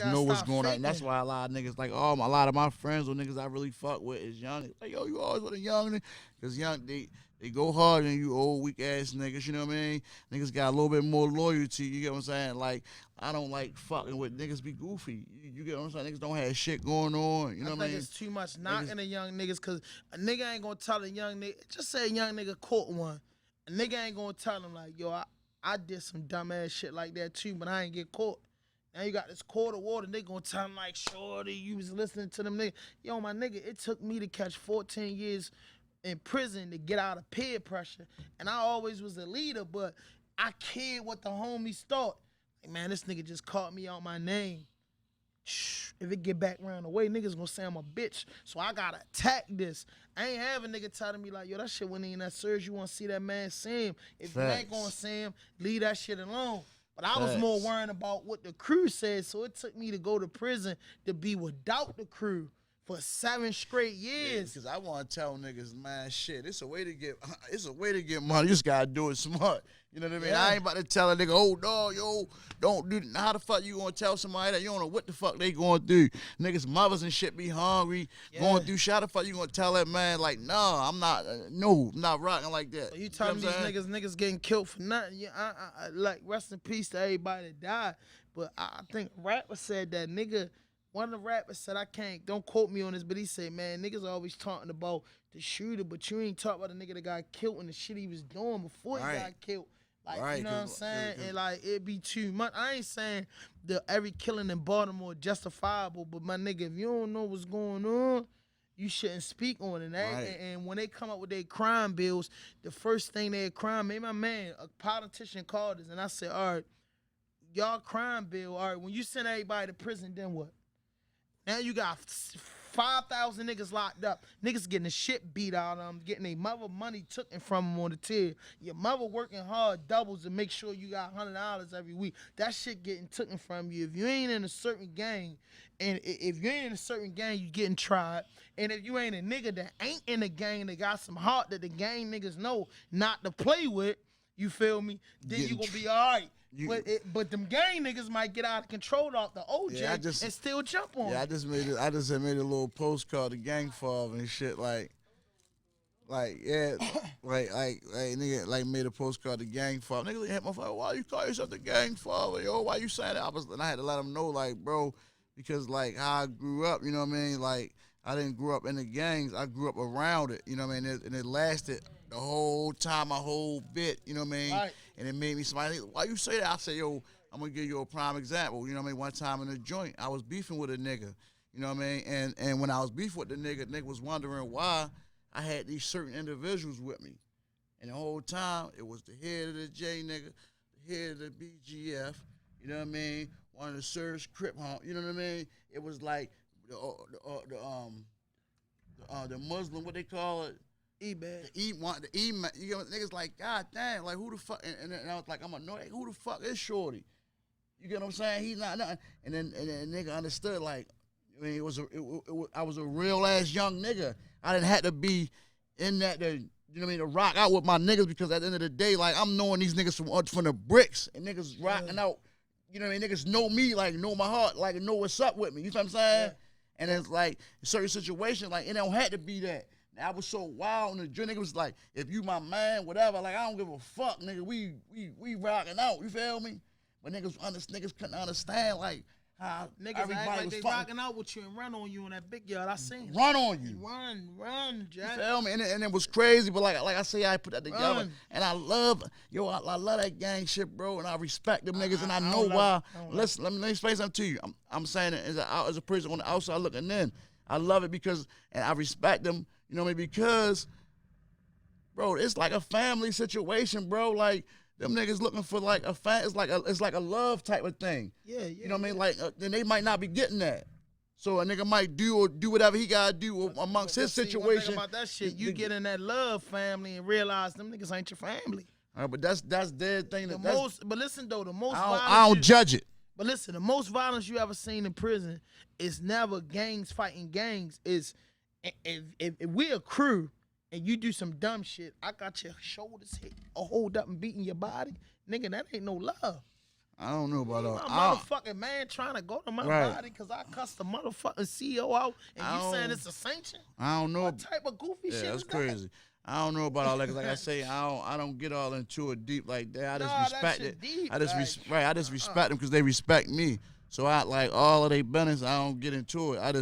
know what's going on. And that's why a lot of niggas like, a lot of my friends or niggas I really fuck with is young. Like, yo, you always with a young nigga. Because young, they go harder than you old, weak-ass niggas, you know what I mean? Niggas got a little bit more loyalty, you get what I'm saying? Like, I don't like fucking with niggas be goofy. You get what I'm saying? Niggas don't have shit going on, you know what I mean? I think it's too much knocking the young niggas because a nigga ain't going to tell a young nigga, just say a young nigga caught one. A nigga ain't going to tell him like, yo, I did some dumbass shit like that too, but I ain't get caught. Now you got this quart of water, they gonna tell him like, shorty, you was listening to them niggas. Yo, my nigga, it took me to catch 14 years in prison to get out of peer pressure. And I always was a leader, but I cared what the homies thought. Like, man, this nigga just called me out my name. Shh, if it get back around the way, niggas gonna say I'm a bitch. So I gotta attack this. I ain't have a nigga telling me like, yo, that shit went in that surge. You wanna see that man see him. If you ain't gonna see him, leave that shit alone. But I was more worried about what the crew said, so it took me to go to prison to be without the crew for 7 straight years. Because I want to tell niggas, man, shit, it's a way to get money. You just gotta do it smart. You know what I mean? I ain't about to tell a nigga, oh, dog, yo, don't do that. How the fuck you gonna tell somebody that you don't know what the fuck they going through? Niggas' mothers and shit be hungry, going through shit. How the fuck you gonna tell that man, like, nah, I'm not, I'm not rocking like that. So you telling these niggas getting killed for nothing. Yeah, I like, rest in peace to everybody that died. But I think a rapper said that, nigga, one of the rappers said, don't quote me on this, but he said, man, niggas always talking about the shooter, but you ain't talking about the nigga that got killed and the shit he was doing before he got killed. Like, you know what I'm saying? And like, it be too much. I ain't saying every killing in Baltimore justifiable, but my nigga, if you don't know what's going on, you shouldn't speak on it. And when they come up with their crime bills, the first thing they crime, me and my man, a politician called us, and I said, all right, y'all crime bill, all right, when you send everybody to prison, then what? Now you got 5,000 niggas locked up. Niggas getting the shit beat out of them, getting their mother money taken from them on the tier. Your mother working hard doubles to make sure you got $100 every week. That shit getting taken from you. If you ain't in a certain gang, and if you ain't in a certain gang, you getting tried. And if you ain't a nigga that ain't in a gang that got some heart that the gang niggas know not to play with, you feel me? Then you gonna be all right. But them gang niggas might get out of control off the OJ and still jump on. Yeah, I just made a little post called the gang father and shit like nigga like made a post called the gang father. Nigga hit my father, why you call yourself the gang father, yo? Why you saying that? And I had to let him know, like, bro, because like how I grew up, you know what I mean? Like, I didn't grow up in the gangs, I grew up around it, you know what I mean? And it lasted the whole time, my whole bit, you know what I mean? Right. And it made me somebody, why you say that? I said, yo, I'm going to give you a prime example. You know what I mean? One time in a joint, I was beefing with a nigga, you know what I mean? And when I was beefing with the nigga was wondering why I had these certain individuals with me. And the whole time, it was the head of the J nigga, the head of the BGF, you know what I mean? One of the Surge Crip hump, you know what I mean? It was like the Muslim, what they call it? E-bag. You know, niggas like, God damn, like who the fuck? And I was like, I'm annoyed. Who the fuck is Shorty? You get what I'm saying? He's not nothing. And then nigga understood, like, I mean, I was a real ass young nigga. I didn't have to be in that you know what I mean, to rock out with my niggas, because at the end of the day, like, I'm knowing these niggas from the bricks and niggas rocking out. You know what I mean? Niggas know me, like, know my heart, like, know what's up with me. You know what I'm saying? Yeah. And it's like, in certain situations, like, it don't have to be that. I was so wild, and the nigga was like, if you my man, whatever, like, I don't give a fuck, nigga, we rocking out, you feel me? But niggas couldn't understand, like, how niggas act like they rocking out with you and run on you in that big yard. I seen it. Run on you. Run, Jack. You feel me? And it was crazy, but like I say, I put that together. And I love that gang shit, bro, and I respect them niggas, and I know why. Listen, let me explain something to you. I'm saying it as a person on the outside looking in. I love it because, and I respect them, you know what I mean? Because, bro, it's like a family situation, bro. Like, them niggas looking for like a it's like a love type of thing. Yeah. You know what I mean? Like, then they might not be getting that. So a nigga might do whatever he gotta do amongst his situation. One thing about that shit, you get in that love family and realize them niggas ain't your family. All right, but that's their thing. But listen though, the most I don't judge it. But listen, the most violence you ever seen in prison is never gangs fighting gangs. Is if we a crew and you do some dumb shit, I got your shoulders hit or hold up and beating your body, nigga, that ain't no love. I don't know about all. My motherfucking man trying to go to my body because I cussed the motherfucking CEO out and you saying it's a sanction? I don't know. What type of goofy shit that's is crazy. That? I don't know about all that because, like I say, I don't get all into it deep like that. I just respect it. Deep, I just respect them because they respect me. So I like all of their business. I don't get into it. I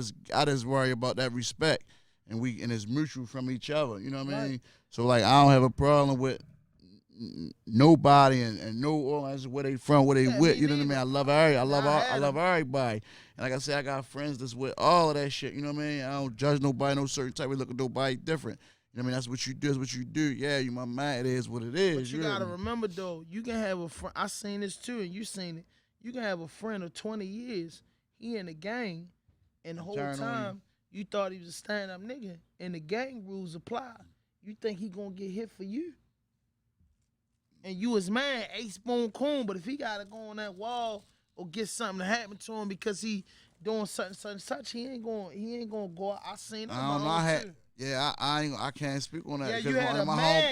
just worry about that respect, and it's mutual from each other. You know what I mean? So like I don't have a problem with nobody and no organization where they from, where they with. You know what I mean? I love everybody. I love everybody. And like I said, I got friends that's with all of that shit. You know what I mean? I don't judge nobody, no certain type. We look at nobody different. You know what I mean? That's what you do. That's what you do. Yeah, you my man. It is what it is. But you gotta remember though, you can have a friend. I seen this too, and you seen it. You can have a friend of 20 years. He in the gang, and the whole time you thought he was a stand-up nigga, and the gang rules apply. You think he gonna get hit for you? And you was mad, Ace Spoon Coon, but if he gotta go on that wall or get something to happen to him because he doing such, he ain't gonna go out. I seen it. Yeah, I can't speak on that. Yeah,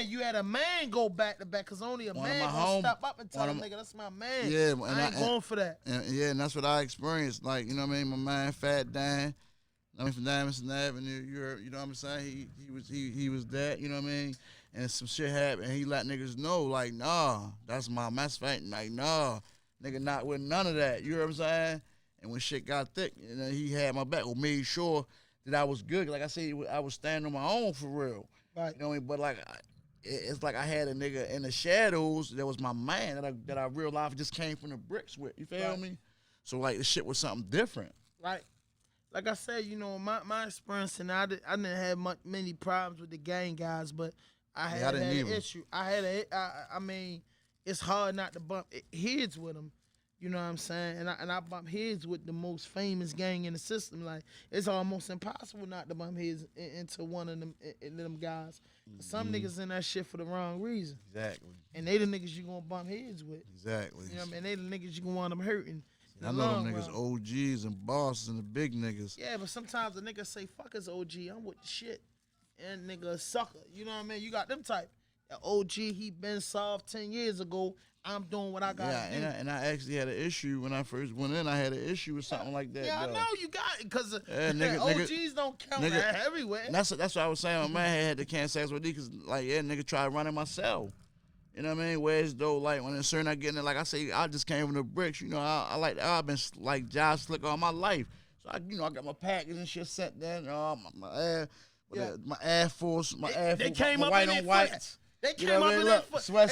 you had a man go back to back because only a man gonna step up and tell a nigga that's my man. Yeah, I ain't going for that. And that's what I experienced. Like, you know what I mean? My man Fat Dan, from Diamondson Avenue. You know what I'm saying? He was that. You know what I mean? And some shit happened, and he let niggas know, like, nah, that's my mass fight. Like, nah, nigga, not with none of that. You know what I'm saying? And when shit got thick, you know, he had my back. Or made sure that I was good. Like I said, I was standing on my own for real. Right. You know what I mean? But like, it's like I had a nigga in the shadows that was my man that I real life just came from the bricks with. You feel me? So like, the shit was something different. Right. Like I said, you know, my experience, and I didn't have many problems with the gang guys, but I had an issue. I mean, it's hard not to bump heads with them. You know what I'm saying? And I bump heads with the most famous gang in the system. Like, it's almost impossible not to bump heads into one of them guys. Some niggas in that shit for the wrong reason. Exactly. And they the niggas you gonna bump heads with. Exactly. You know what I mean? They the niggas you gonna wind up hurting. I know them niggas OGs and bosses and the big niggas. Yeah, but sometimes the niggas say, fuck his OG, I'm with the shit. And nigga a sucker. You know what I mean? You got them type. The OG, he been soft 10 years ago. I'm doing what I got to do. And I actually had an issue when I first went in. I had an issue with something like that. Yeah, though. I know you got it, because OGs don't count everywhere. That's what I was saying. My man had to can't sex with me because, like, nigga tried to run in my cell. You know what I mean? Whereas though, like, when it's certain I get in it, like I say, I just came from the bricks. You know, I've been like Josh Slick all my life. So I got my package and shit sent there. My Air Force, they came up white in on whites. They came up in their foot. So I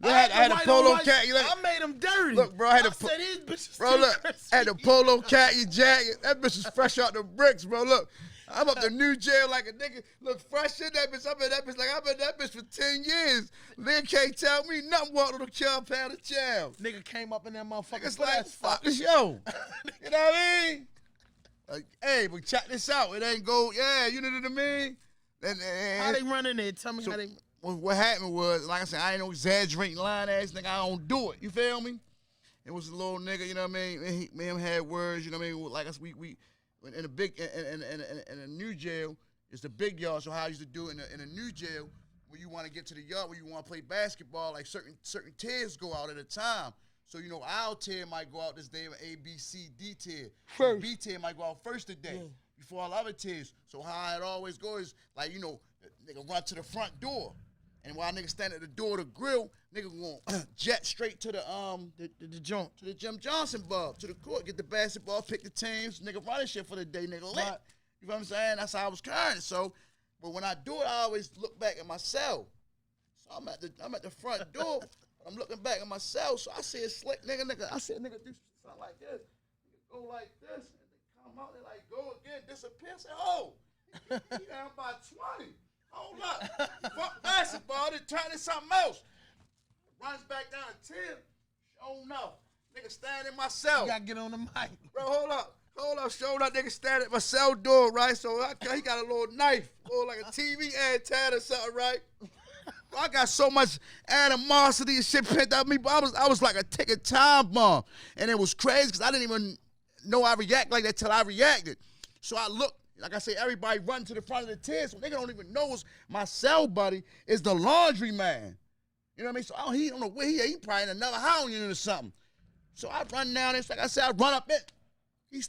had a polo cat. I made them dirty. Look, bro, I had these bitches I had a polo khaki jacket. That bitch was fresh out the bricks, bro. Look, I'm up to new jail like a nigga. Look, fresh in that bitch. I've been that bitch for 10 years. Nigga can't tell me nothing. Walked on the child pound of chow. Nigga came up in that motherfucker. It's like, fuck this, yo. You know what I mean? Like, hey, but check this out. It ain't go, you know what I mean? How they run in there? Tell me how they... What happened was, like I said, I ain't no exaggerating line ass nigga. I don't do it. You feel me? It was a little nigga, you know what I mean? Me and him had words, you know what I mean? Like us, we in a big in a new jail, it's the big yard. So how I used to do it in a new jail, where you want to get to the yard where you want to play basketball, like certain tiers go out at a time. So you know, our tier might go out this day with A, B, C, D tier. First. B tier might go out first today before all other tiers. So how it always goes, like, you know, nigga run to the front door. And while nigga stand at the door of the grill, nigga gonna jet straight to the joint, to the Jim Johnson bar, to the court, get the basketball, pick the teams, nigga running shit for the day, nigga lit. Right. You know what I'm saying? That's how I was carrying it. So, but when I do it, I always look back at my cell. So I'm at the front door, I'm looking back at my cell, so I see a slick nigga. I see a nigga do something like this. Nigga go like this, and they come out, they like go again, disappear. I say, oh, he down by 20. Hold up. Fuck basketball, then turn to something else. Runs back down to 10. Sure enough. Nigga standing in my cell. You gotta get on the mic. Bro, hold up. Sure enough, nigga standing at my cell door, right? So he got a little knife, or like a TV antenna or something, right? I got so much animosity and shit pent up me, but I was like a ticking time bomb. And it was crazy because I didn't even know I react like that till I reacted. So I looked, like I say, everybody run to the front of the tent. So nigga don't even know my cell buddy is the laundry man. You know what I mean? So he don't know where he at. He probably in another house unit or something. So I run down there. Like I said, I run up it.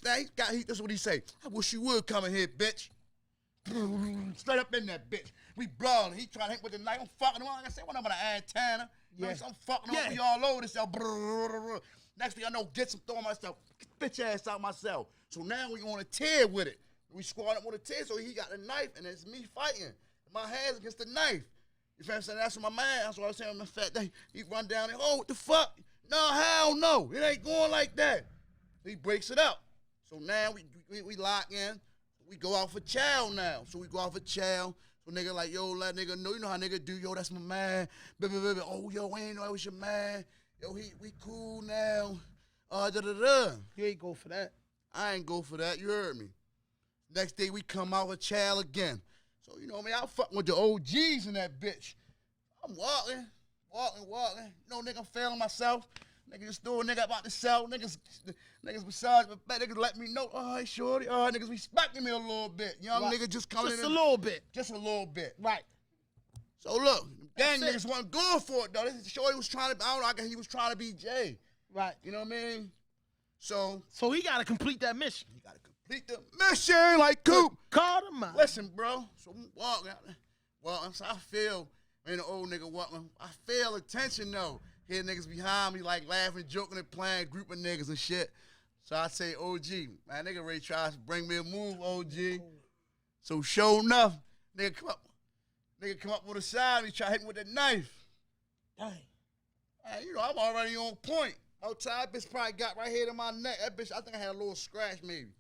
That's what he say. I wish you would come in here, bitch. Straight up in that bitch. We brawling. He trying to hit with the knife. I'm fucking him. Like I said, what I'm gonna antenna. Yeah. I'm fucking him. We all over this. Next thing I know, get some throw myself. Bitch ass out myself. So now we on a tear with it. We squad up on a tear. So he got the knife and it's me fighting. My hands against the knife. You feel what I'm saying? That's what my man. That's what I was saying. The fact that he run down there. Oh, what the fuck? No, hell no. It ain't going like that. He breaks it up. So now we lock in. We go out for chow now. So we go out for chow. So nigga like, yo, let nigga know. You know how nigga do. Yo, that's my man. Oh, yo, I ain't know I was your man. Yo, we cool now. You ain't go for that. I ain't go for that. You heard me. Next day we come out for chow again. So, you know what I mean? I'm fucking with the OGs in that bitch. I'm walking. You know, nigga, I'm failing myself. Nigga just threw a nigga about the cell. Niggas besides, but niggas let me know. Oh, hey, shorty. Oh, niggas respecting me a little bit. Young nigga just coming in. Just a little bit. Just a little bit. Right. So look, gang niggas wasn't going for it though. This shorty was trying to, I don't know, I guess he was trying to be Jay. Right. You know what I mean? So he got to complete that mission. He got to complete the mission like Coop. Call him out. Listen, bro. So I'm walking out there. Well, so I feel, man, the old nigga walking. I feel attention though. Hear niggas behind me like laughing, joking, and playing, group of niggas and shit. So I say, OG, man, nigga Ray tries to bring me a move, OG. So sure enough, nigga come up on the side and he try to hit me with that knife. Dang. Man, you know, I'm already on point. Outside, bitch probably got right here to my neck. That bitch, I think I had a little scratch maybe.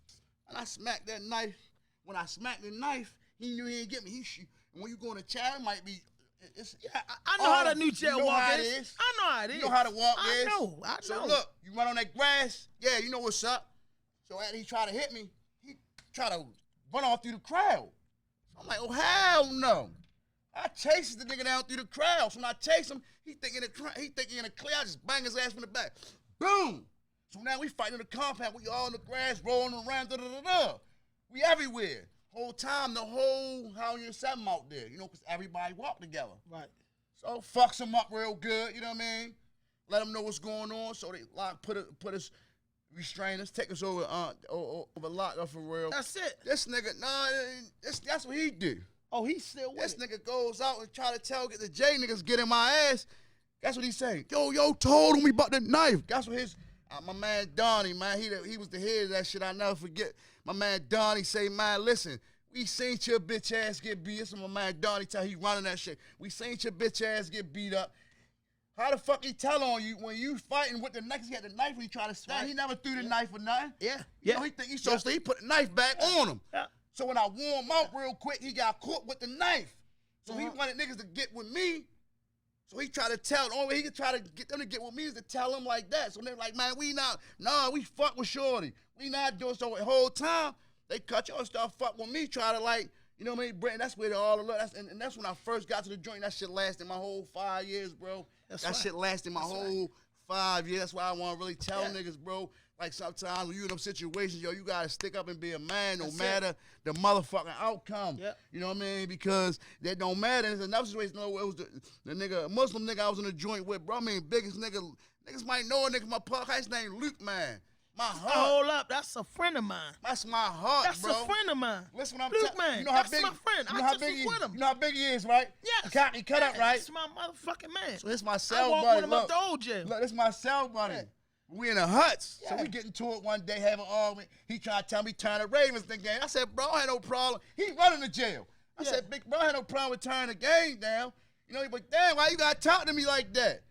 And I smacked that knife. When I smacked the knife, he knew he didn't get me. And when you go in the chair, it might be. I know how the new jail walk is. I know how it is. You know how the walk is. I know. So look, you run on that grass. Yeah, you know what's up. So after he tried to hit me, he tried to run off through the crowd. So I'm like, oh hell no. I chased the nigga down through the crowd. So when I chase him, he thinking in a clear. I just bang his ass from the back. Boom. So now we fighting in the compound. We all in the grass, rolling around. We everywhere. Whole time, the whole how you set them out there, you know, because everybody walk together. Right. So fucks them up real good, you know what I mean? Let them know what's going on. So they put us, restrain us, take us over lock up for real. That's it. This nigga, that's what he do. Oh, he's still with This nigga goes out and try to get the J niggas get in my ass. That's what he say. Yo, told me about the knife. That's what his, my man Donnie, man, he was the head of that shit. I never forget. My man Donnie say, man, listen, we seen your bitch ass get beat. This is my man Donnie tell he running that shit. We seen your bitch ass get beat up. How the fuck he tell on you when you fighting with the knife? He had the knife when he try to stab. Right. He never threw the knife or nothing. Yeah. You know, he think he so he put the knife back on him. Yeah. So when I wore him out real quick, he got caught with the knife. So he wanted niggas to get with me. So he tried to tell, the only way he could try to get them to get with me is to tell them like that. So they're like, man, we fuck with Shorty. We not doing so the whole time. They cut you and start fuck with me, try to like, you know what I mean? Bring, that's where all the love, and that's when I first got to the joint. That shit lasted my whole 5 years, bro. That shit lasted my whole 5 years. That's why I want to really tell niggas, bro. Like sometimes when you in them situations, yo, you gotta stick up and be a man, no matter the motherfucking outcome. Yep. You know what I mean? Because that don't matter. There's another situation. It was the nigga, a Muslim nigga I was in a joint with, bro. I mean, biggest nigga. Niggas might know a nigga. My podcast his name Luke, man. My heart. Hold up, that's a friend of mine. That's my heart, that's bro. That's a friend of mine. Listen, what I'm Luke, man. You know how that's big, my friend. You know I how big he with him. You know how big he is, right? Yes. He cut up, right? That's my motherfucking man. So this my cell buddy. I walked with him up the old jail. Look, this my cell buddy. Yeah. We in the huts. So we get into it one day, having argument. He tried to tell me turn the Ravens the game. I said, bro, I had no problem. He running to jail. I said, big bro, I had no problem with turning the game down. You know, but damn, why you gotta talk to me like that?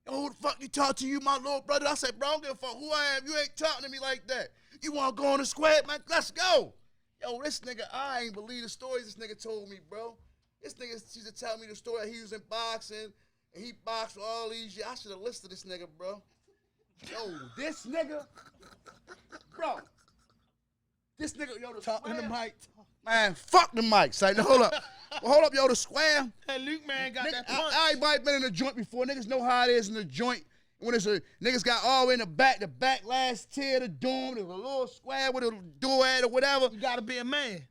Yo, who the fuck you talk to you, my little brother? I said, bro, I don't give a fuck who I am. You ain't talking to me like that. You wanna go on the squad, man? Let's go. Yo, this nigga, I ain't believe the stories this nigga told me, bro. This nigga used to tell me the story. He was in boxing, and he boxed for all these years. I should have listened to this nigga, bro. Yo, this nigga, bro. This nigga, yo, the talking to Mike. Man, fuck the mics. Like, hold up. Well, hold up, yo, the square. Hey, Luke, man, got that punch. Everybody been in the joint before. Niggas know how it is in the joint. When it's niggas got all the way in the back last tier of the dorm. There's a little square with a door at or whatever. You gotta be a man.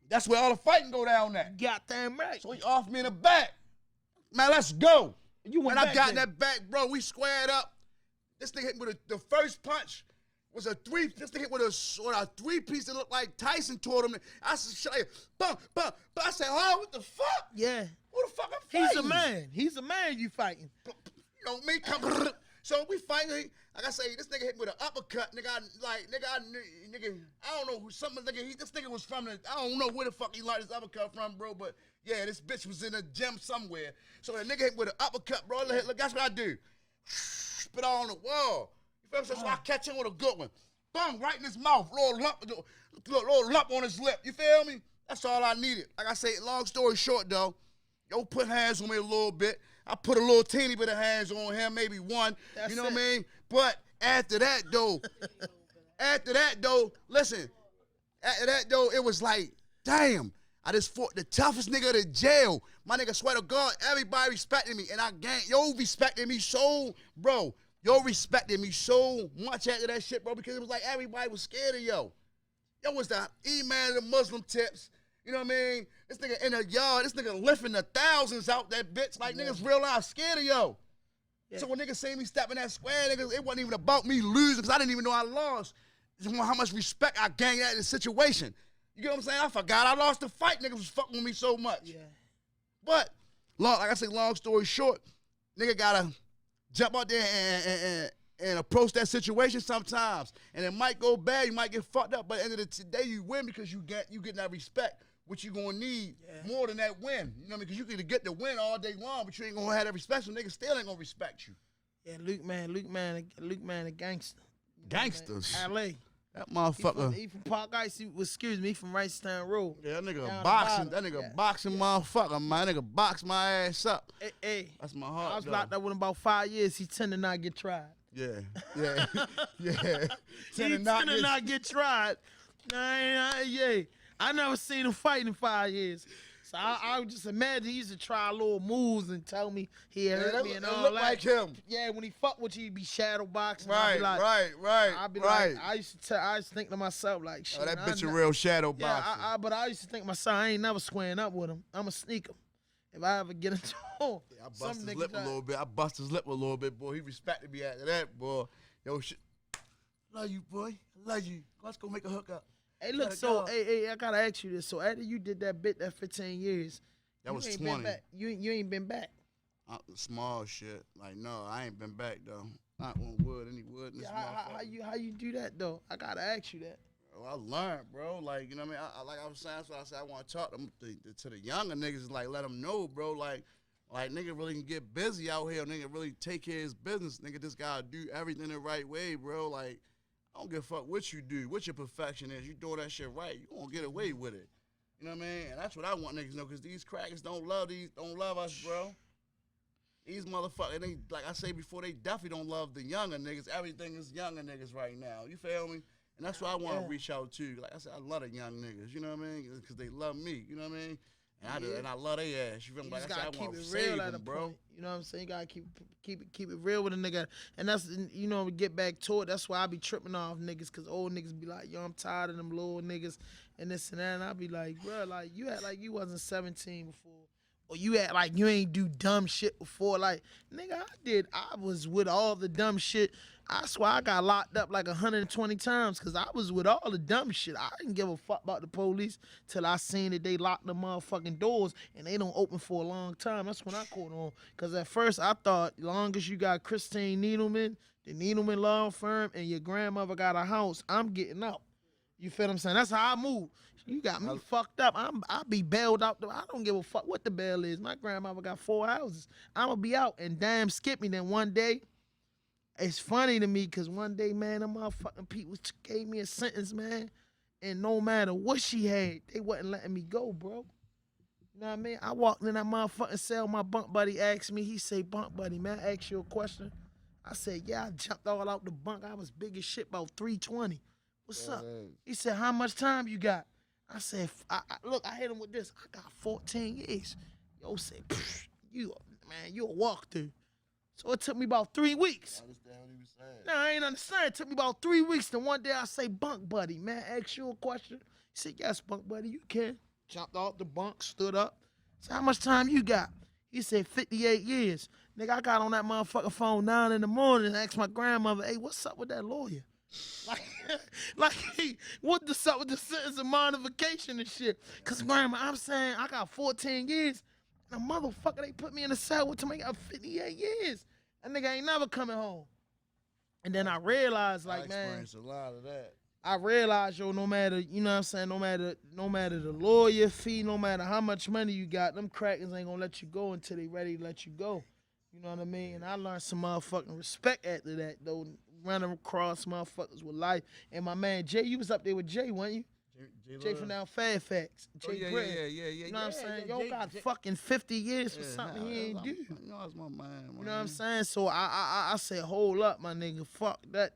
That's where all the fighting go down at. Goddamn right. So he off me in the back. Man, let's go. You went and back I got in there. that back, bro. We squared up. This nigga hit me with the first punch was a three. This nigga hit with a three-piece that looked like Tyson taught him. I said, like, bum. I said, oh, what the fuck? Yeah. Who the fuck I'm fighting? He's a man. He's a man you fighting. You know me, come. So we fighting. Like I say, this nigga hit me with an uppercut. Nigga, I don't know who this nigga was from. I don't know where the fuck he learned his uppercut from, bro. But yeah, this bitch was in a gym somewhere. So the nigga hit me with an uppercut, bro. Look, that's what I do. Spit all on the wall. You feel me? So I catch him with a good one. Bang, right in his mouth. Little lump on his lip. You feel me? That's all I needed. Like I say, long story short, though, yo put hands on me a little bit. I put a little teeny bit of hands on him, maybe one. That's you know it. what I mean? But after that, though, listen, it was like, damn, I just fought the toughest nigga to jail. My nigga, swear to God, everybody respected me. And yo respected me so, bro. Yo respected me so much after that shit, bro, because it was like everybody was scared of yo. Yo was the E-man of the Muslim tips. You know what I mean? This nigga in the yard, this nigga lifting the thousands out that bitch. Like, niggas real life scared of yo. Yeah. So when niggas see me stepping that square, niggas, it wasn't even about me losing, because I didn't even know I lost. Just how much respect I gained out of the situation. You get what I'm saying? I forgot I lost the fight. Niggas was fucking with me so much. Yeah. But, like I say, long story short, nigga gotta jump out there and approach that situation sometimes. And it might go bad, you might get fucked up, but at the end of the day, you win because you get that respect, which you gonna need more than that win. You know what I mean? Because you can get the win all day long, but you ain't gonna have that respect, so niggas still ain't gonna respect you. Yeah, Luke man, a gangster. Gangsters. L.A. That motherfucker. He from Park Ice, he from Wrightstown Road. Yeah, that nigga boxing. That nigga boxing motherfucker, man. That nigga box my ass up. Hey. That's my heart. I was locked up with him about 5 years. He tend to not get tried. Yeah. He tend to not get tried. I never seen him fight in 5 years. So I would just imagine he used to try little moves and tell me he had hurt me and all that. Like him. Yeah, when he fuck with you, he'd be shadow boxing. Right. I'd be like, I used to think to myself like, shit. Oh, that bitch a real shadow boxer. Yeah, but I used to think to myself, I ain't never squaring up with him. I'ma sneak him if I ever get into him. Yeah, I bust his lip a little bit, boy. He respected me after that, boy. Yo, shit. Love you, boy. Love you. Let's go make a hookup. Hey, look, so, hey, I gotta ask you this. So, after you did that bit, that 15 years, that was 20. Been back. You ain't been back. Small shit. Like, no, I ain't been back, though. Not on wood, any wood in this motherfucker. How you do that, though? I gotta ask you that. Bro, I learned, bro. Like, you know what I mean? Like I was saying, that's why I said I want to talk to the younger niggas, like, let them know, bro, like, nigga really can get busy out here. Nigga really take care of his business. Nigga just gotta do everything the right way, bro. Like, I don't give a fuck what you do, what your perfection is. You doing that shit right, you gonna get away with it. You know what I mean? And that's what I want niggas to know, because these crackers don't love us, bro. These motherfuckers, they, like I say before, they definitely don't love the younger niggas. Everything is younger niggas right now. You feel me? And that's why I want to reach out to. Like I said, I love the young niggas. You know what I mean? Because they love me. You know what I mean? And I love their ass. You feel me? Like I said, I want to save them, bro. You know what I'm saying? You gotta keep it real with a nigga. And that's, you know, we get back to it. That's why I be tripping off niggas, because old niggas be like, yo, I'm tired of them little niggas and this and that. And I be like, bro, like, you act like you wasn't 17 before. Or you act like you ain't do dumb shit before. Like, nigga, I was with all the dumb shit. I swear I got locked up like 120 times because I was with all the dumb shit. I didn't give a fuck about the police till I seen that they locked the motherfucking doors and they don't open for a long time. That's when I caught on. Because at first I thought, long as you got Christine Needleman, the Needleman Law Firm, and your grandmother got a house, I'm getting out. You feel what I'm saying? That's how I move. You got me fucked up. I be bailed out. I don't give a fuck what the bail is. My grandmother got 4 houses. I'm going to be out. And damn, skip me. Then one day, it's funny to me because one day, man, them motherfucking people gave me a sentence, man. And no matter what she had, they wasn't letting me go, bro. You know what I mean? I walked in that motherfucking cell. My bunk buddy asked me. He say, bunk buddy, man, I ask you a question. I said, yeah, I jumped all out the bunk. I was big as shit, about 320. What's up? He said, how much time you got? I said, look, I hit him with this. I got 14 years. Yo said, you a walk through. So it took me about 3 weeks. I understand what he was saying. No, I ain't understand. It took me about 3 weeks. Then one day I say, bunk buddy, man, ask you a question. He said, yes, bunk buddy, you can. Jumped off the bunk, stood up. Said, how much time you got? He said, 58 years. Nigga, I got on that motherfucking phone 9 in the morning and asked my grandmother, hey, what's up with that lawyer? Hey, what's up with the sentence of modification and shit? Because grandma, I'm saying I got 14 years. And a motherfucker, they put me in the cell with me. I got 58 years. That nigga ain't never coming home. And then I realized, like, I man, experienced a lot of that. I realized, yo, no matter, you know what I'm saying, no matter the lawyer fee, no matter how much money you got, them crackers ain't gonna let you go until they ready to let you go. You know what I mean? And I learned some motherfucking respect after that, though, running across motherfuckers with life. And my man Jay, you was up there with Jay, weren't you? Jay from down Fairfax. Jay Britton. Yeah. You know what I'm saying? Yo Jay, got fucking 50 years for something he ain't do. You know, that's my man. You know what I'm saying? So I said, hold up, my nigga. Fuck that.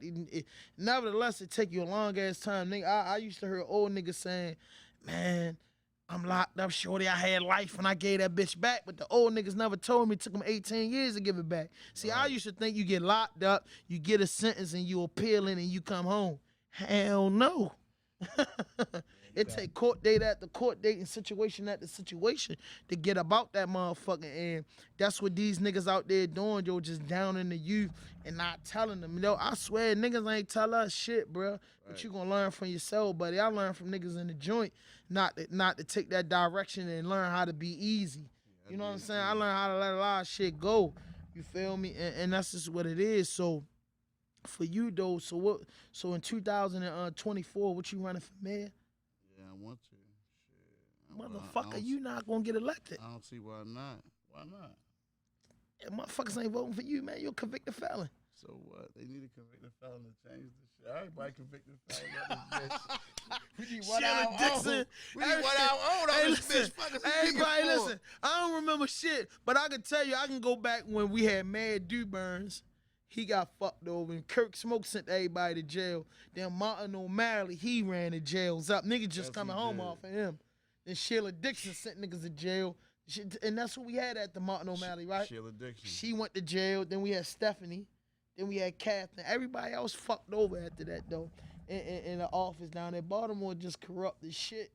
Nevertheless, it take you a long ass time, nigga. I used to hear old niggas saying, man, I'm locked up, shorty. I had life when I gave that bitch back, but the old niggas never told me it took them 18 years to give it back. See, I used to think you get locked up, you get a sentence, and you appealing, and you come home. Hell no. It take court date after court date and situation after situation to get about that motherfucker. And that's what these niggas out there doing, yo, just downing the youth and not telling them. You know, I swear, niggas ain't tell us shit, bro. Right. But you gonna learn from yourself, buddy. I learned from niggas in the joint not to take that direction and learn how to be easy. You know what I'm saying? I learned how to let a lot of shit go. You feel me? And that's just what it is. So for you though, so in 2024, what you running for mayor? Yeah, I want to. Shit. Motherfucker, you not gonna get elected. I don't see why not. Why not? Yeah, motherfuckers ain't voting for you, man. You're a convicted felon. So what? They need a convicted felon to change this shit. Everybody convicted felon. We need one out Dixon. We need one out own on this bitch. Everybody, listen. I don't remember shit, but I can tell you, I can go back when we had Mad Burns. He got fucked over, and Kirk Smoke sent everybody to jail. Then Martin O'Malley, he ran the jails up. Niggas just coming home off of him. Then Sheila Dixon sent niggas to jail. And that's what we had at the Martin O'Malley, right? Sheila Dixon. She went to jail. Then we had Stephanie. Then we had Catherine. Everybody else fucked over after that, though, in the office down there. Baltimore just corrupt as shit.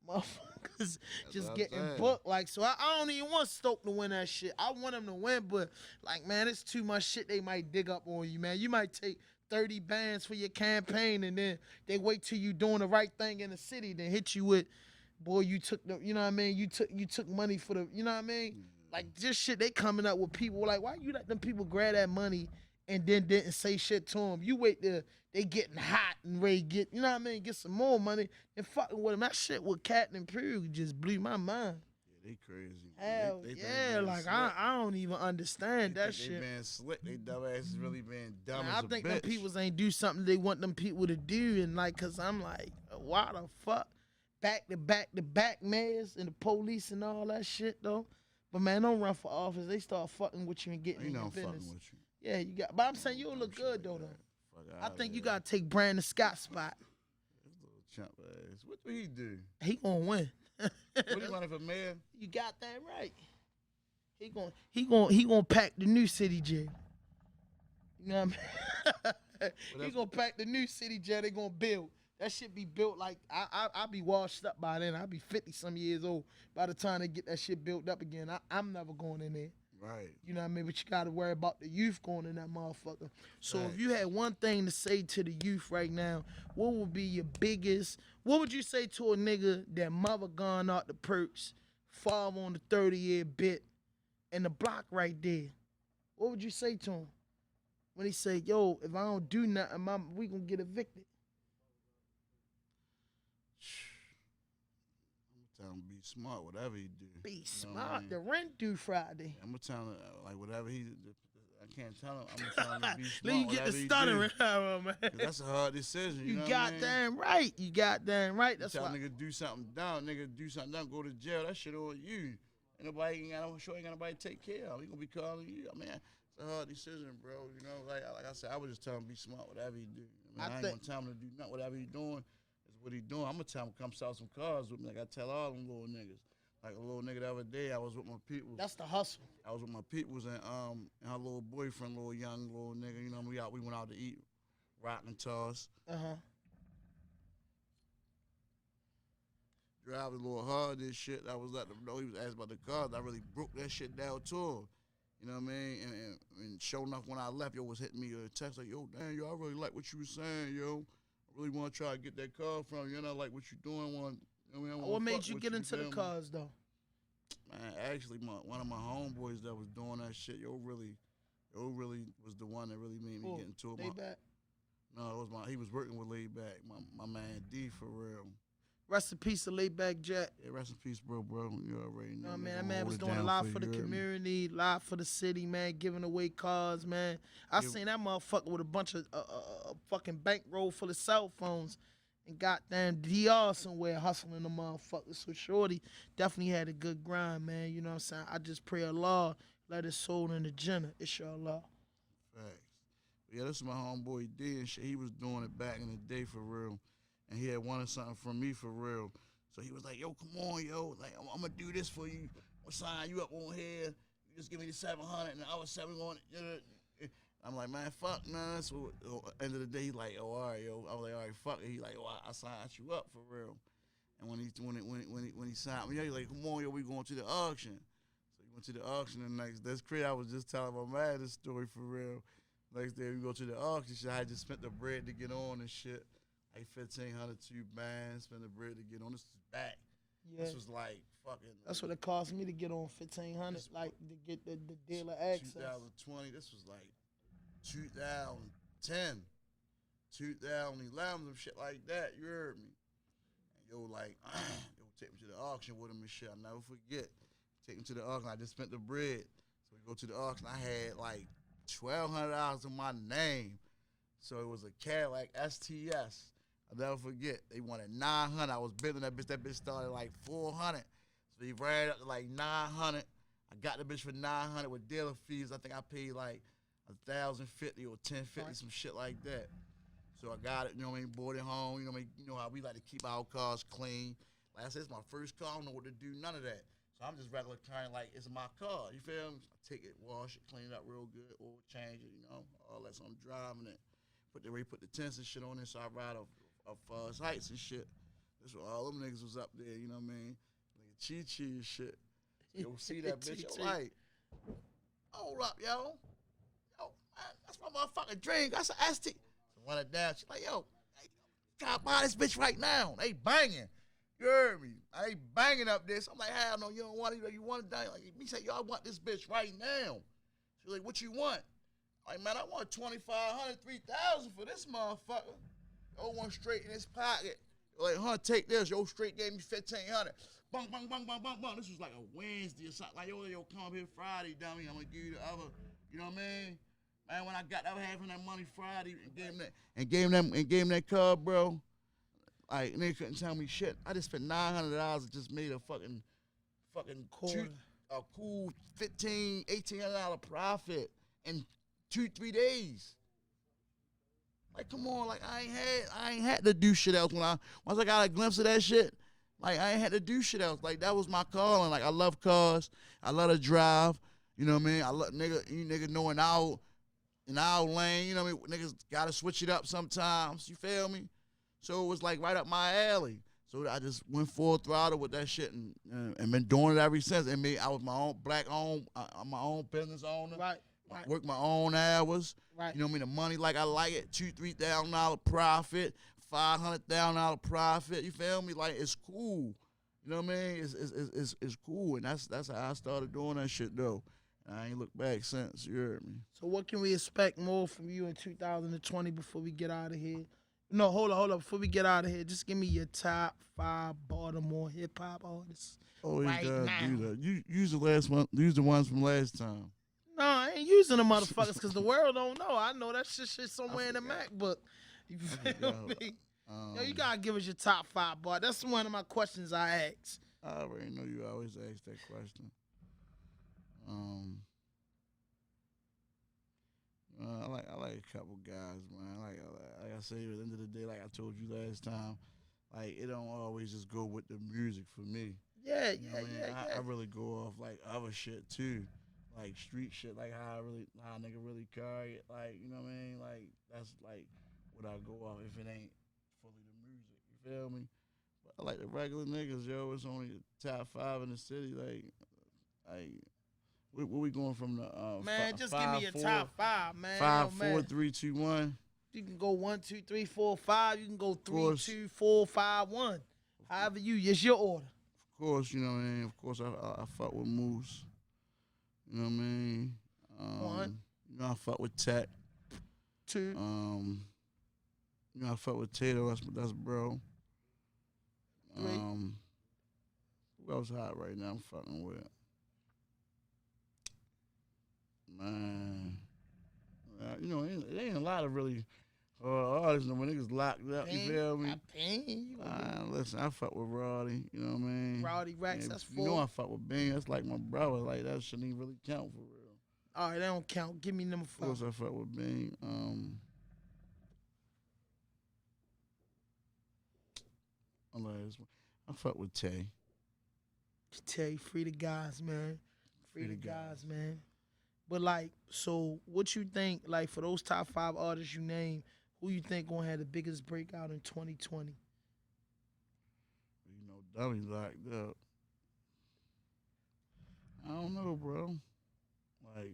Motherfuckers just getting booked. Like, so I don't even want Stoke to win that shit. I want him to win, but, like, man, it's too much shit they might dig up on you, man. You might take 30 bands for your campaign, and then they wait till you doing the right thing in the city, then hit you with, boy, you took the, you know what I mean? You took money for the, you know what I mean? Like, this shit, they coming up with people, like, why you let them people grab that money and then didn't say shit to them? You wait till they getting hot and ready to get, you know what I mean, get some more money and fucking with them. That shit with Captain and Pugh just blew my mind. Yeah, they crazy. Hell yeah, like I don't even understand that shit. They been slick, they dumb asses really been dumb as a bitch. I think them peoples ain't do something they want them people to do, and like, cause I'm like, why the fuck? Back to back mayors and the police and all that shit though. But man, don't run for office. They start fucking with you and getting in your business. Fucking with you. Yeah, you got. But I'm saying you'll look good though. I think you gotta take Brandon Scott's spot. This little chump ass. What do he do? He gonna win. What he running for mayor? You got that right. He gonna pack the new city jail. You know what I mean? He gonna pack the new city jail. They gonna build. That shit be built like I'll be washed up by then. I'll be 50-some years old by the time they get that shit built up again. I'm never going in there. Right. You know what I mean? But you got to worry about the youth going in that motherfucker. So if you had one thing to say to the youth right now, what would be your biggest, what would you say to a nigga that mother gone out the perks, fall on the 30-year bit, and the block right there? What would you say to him when he say, yo, if I don't do nothing, we gonna get evicted? Tell him be smart, whatever he do. Be smart. The rent due Friday. I'm gonna tell him like whatever he. I can't tell him. I'm gonna tell him to be smart. Let you get the stuttering out, man. That's a hard decision. You know got damn right. You got damn right. That's why. Nigga do something down. Nigga do something down. Go to jail. That shit on you. Ain't nobody ain't got nobody to take care of. He gonna be calling you. I mean, it's a hard decision, bro. You know, like I said, I would just tell him be smart, whatever he do. I ain't gonna tell him to do nothing. Whatever he doing is what he doing. I'm gonna tell him come sell some cars with me. Like I tell all them little niggas. Like a little nigga the other day, I was with my people. That's the hustle. I was with my peoples and her little boyfriend, little young little nigga. You know, we went out to eat, rock and toss. Driving a little hard, this shit. I was letting him know he was asking about the cars. I really broke that shit down to him. You know what I mean? And sure enough, when I left, yo was hitting me a text like, yo, damn, yo, I really like what you were saying, yo. I really want to try to get that car from you. And I like what you doing. What made you get into the cars, though? Man, actually, one of my homeboys that was doing that shit, yo really was the one that really made me get into it. Lou2bag? No, it was he was working with Lou2bag, my man D for real. Rest in peace to Lou2bag Jack. Yeah, rest in peace, bro. You already know. No, man, that man was doing a lot for the community, a lot for the city, man, giving away cars, man. I seen that motherfucker with a bunch of fucking bankroll full of cell phones and goddamn DR somewhere hustling the motherfuckers. So Shorty definitely had a good grind, man. You know what I'm saying? I just pray Allah let his soul in the Jannah, inshallah. Facts. Yeah, this is my homeboy D and shit. He was doing it back in the day for real. And he had wanted something from me for real. So he was like, yo, come on, yo. Like, I'm going to do this for you. I'm going to sign you up on here. You just give me the 700 and I was 700. I'm like, man, fuck, man. So at the end of the day, he like, oh, all right, yo. I was like, all right, fuck it. He like, oh, I signed you up for real. And when he signed me, he like, come on, yo, we going to the auction. So he went to the auction the next day. That's crazy. I was just telling my man this story for real. Next day we go to the auction. Shit, I had just spent the bread to get on and shit. Like 1,500, 2 bands, spend the bread to get on. This is back. Yeah. This was like fucking. That's what it cost me to get on 1,500, like to get the dealer access. 2020. This was like 2010, 2011, some shit like that. You heard me? And yo, like, yo, take me to the auction with him and shit. I'll never forget. Take him to the auction. I just spent the bread. So we go to the auction. I had like $1,200 in my name. So it was a Cadillac STS. I'll never forget. They wanted 900. I was bidding that bitch. That bitch started like 400. So he ran up to like 900. I got the bitch for 900 with dealer fees. I think I paid like 1,050 or 1,050, some shit like that. So I got it, you know what I mean, brought it home. You know what I mean? You know how we like to keep our cars clean. Like I said, it's my first car. I don't know what to do, none of that. So I'm just regular kind of like, it's my car. You feel me? I take it, wash it, clean it up real good, oil change it, you know, all that. So I'm driving it. Put the tents and shit on it, so I ride up Forest Heights and shit. That's where all them niggas was up there, you know what I mean? Nigga Chi and shit. Yo, see that bitch, yo, like, hold up, yo. Yo, man, that's my motherfucking drink. That's an ST. So run it down. She like, yo, hey, gotta buy this bitch right now. They banging. You heard me? They banging up this. I'm like, hell no, you don't want it. You want it down. Like, me say, yo, I want this bitch right now. She's like, what you want? Like, man, I want 2,500, 3,000 for this motherfucker. Yo, one straight in his pocket. Like, huh, take this. Yo, straight gave me 1,500. Bang, bang, bang, bang, bang, bang. This was like a Wednesday or something. Like, yo, come up here Friday, dummy. I'm gonna give you the other. You know what I mean? Man, when I got the other half of that money Friday and gave him that car, bro. Like, nigga couldn't tell me shit. I just spent $900 and just made a fucking a cool $1,500, $1,800 profit in 2-3 days. Like, come on, like I ain't had to do shit else once I got a glimpse of that shit. Like, I ain't had to do shit else. Like, that was my calling. Like, I love cars. I love to drive. You know what I mean? I love nigga knowing in our lane. You know what I mean? Niggas gotta switch it up sometimes. You feel me? So it was like right up my alley. So I just went full throttle with that shit and been doing it ever since. And I was my own I'm my own business owner. Right. Work my own hours. Right. You know what I mean? The money like I like it. $2,000-$3,000 profit, $500,000 profit. You feel me? Like, it's cool. You know what I mean? It's cool. And that's how I started doing that shit though. And I ain't looked back since. You heard me? So what can we expect more from you in 2020 before we get out of here? No, hold up. Before we get out of here, just give me your top 5 Baltimore hip hop artists. Oh, you right gotta now. do that. You use the last one. Use the ones from last time. No, I ain't using the motherfuckers because the world don't know. I know that shit somewhere in the MacBook. You feel me? Yo, you gotta give us your top 5, boy. That's one of my questions I ask. I already know you always ask that question. I like a couple guys, man. Like I said, at the end of the day, like I told you last time, like it don't always just go with the music for me. Yeah, You know yeah, what I mean? yeah, I yeah. really go off like other shit too, like street shit, like how a nigga really carry it. Like you know what I mean? Like that's like what I go off if it ain't fully the music. You feel me? But I like the regular niggas, yo. It's only the top 5 in the city. Like where we going from the Man, just give me your top 5, man. five, Yo, four, man. 3, 2, 1. You can go 1, 2, 3, 4, 5. You can go 3, course. 2, 4, 5, 1. However it's your order. Of course, you know what I mean. Of course, I fuck with Moose. You know what I mean. 1, You know I fuck with Tech. 2. You know I fuck with Tato. That's bro. 3. Who else hot right now? I'm fucking with. Man, you know it ain't a lot of really artists when niggas locked up. You feel me? Listen, I fuck with Roddy. You know what I mean? Rowdy Racks, And that's you 4. know I fuck with Bing. That's like my brother. Like that shouldn't even really count for real. All right, that don't count. Give me number Of course 5. I fuck with Bing. I fuck with Tay. Tay, free the guys, man. Free the guys, man. But like, so what you think? Like for those top 5 artists you name, who you think gonna have the biggest breakout in 2020? You know, Dummy locked up. I don't know, bro. Like,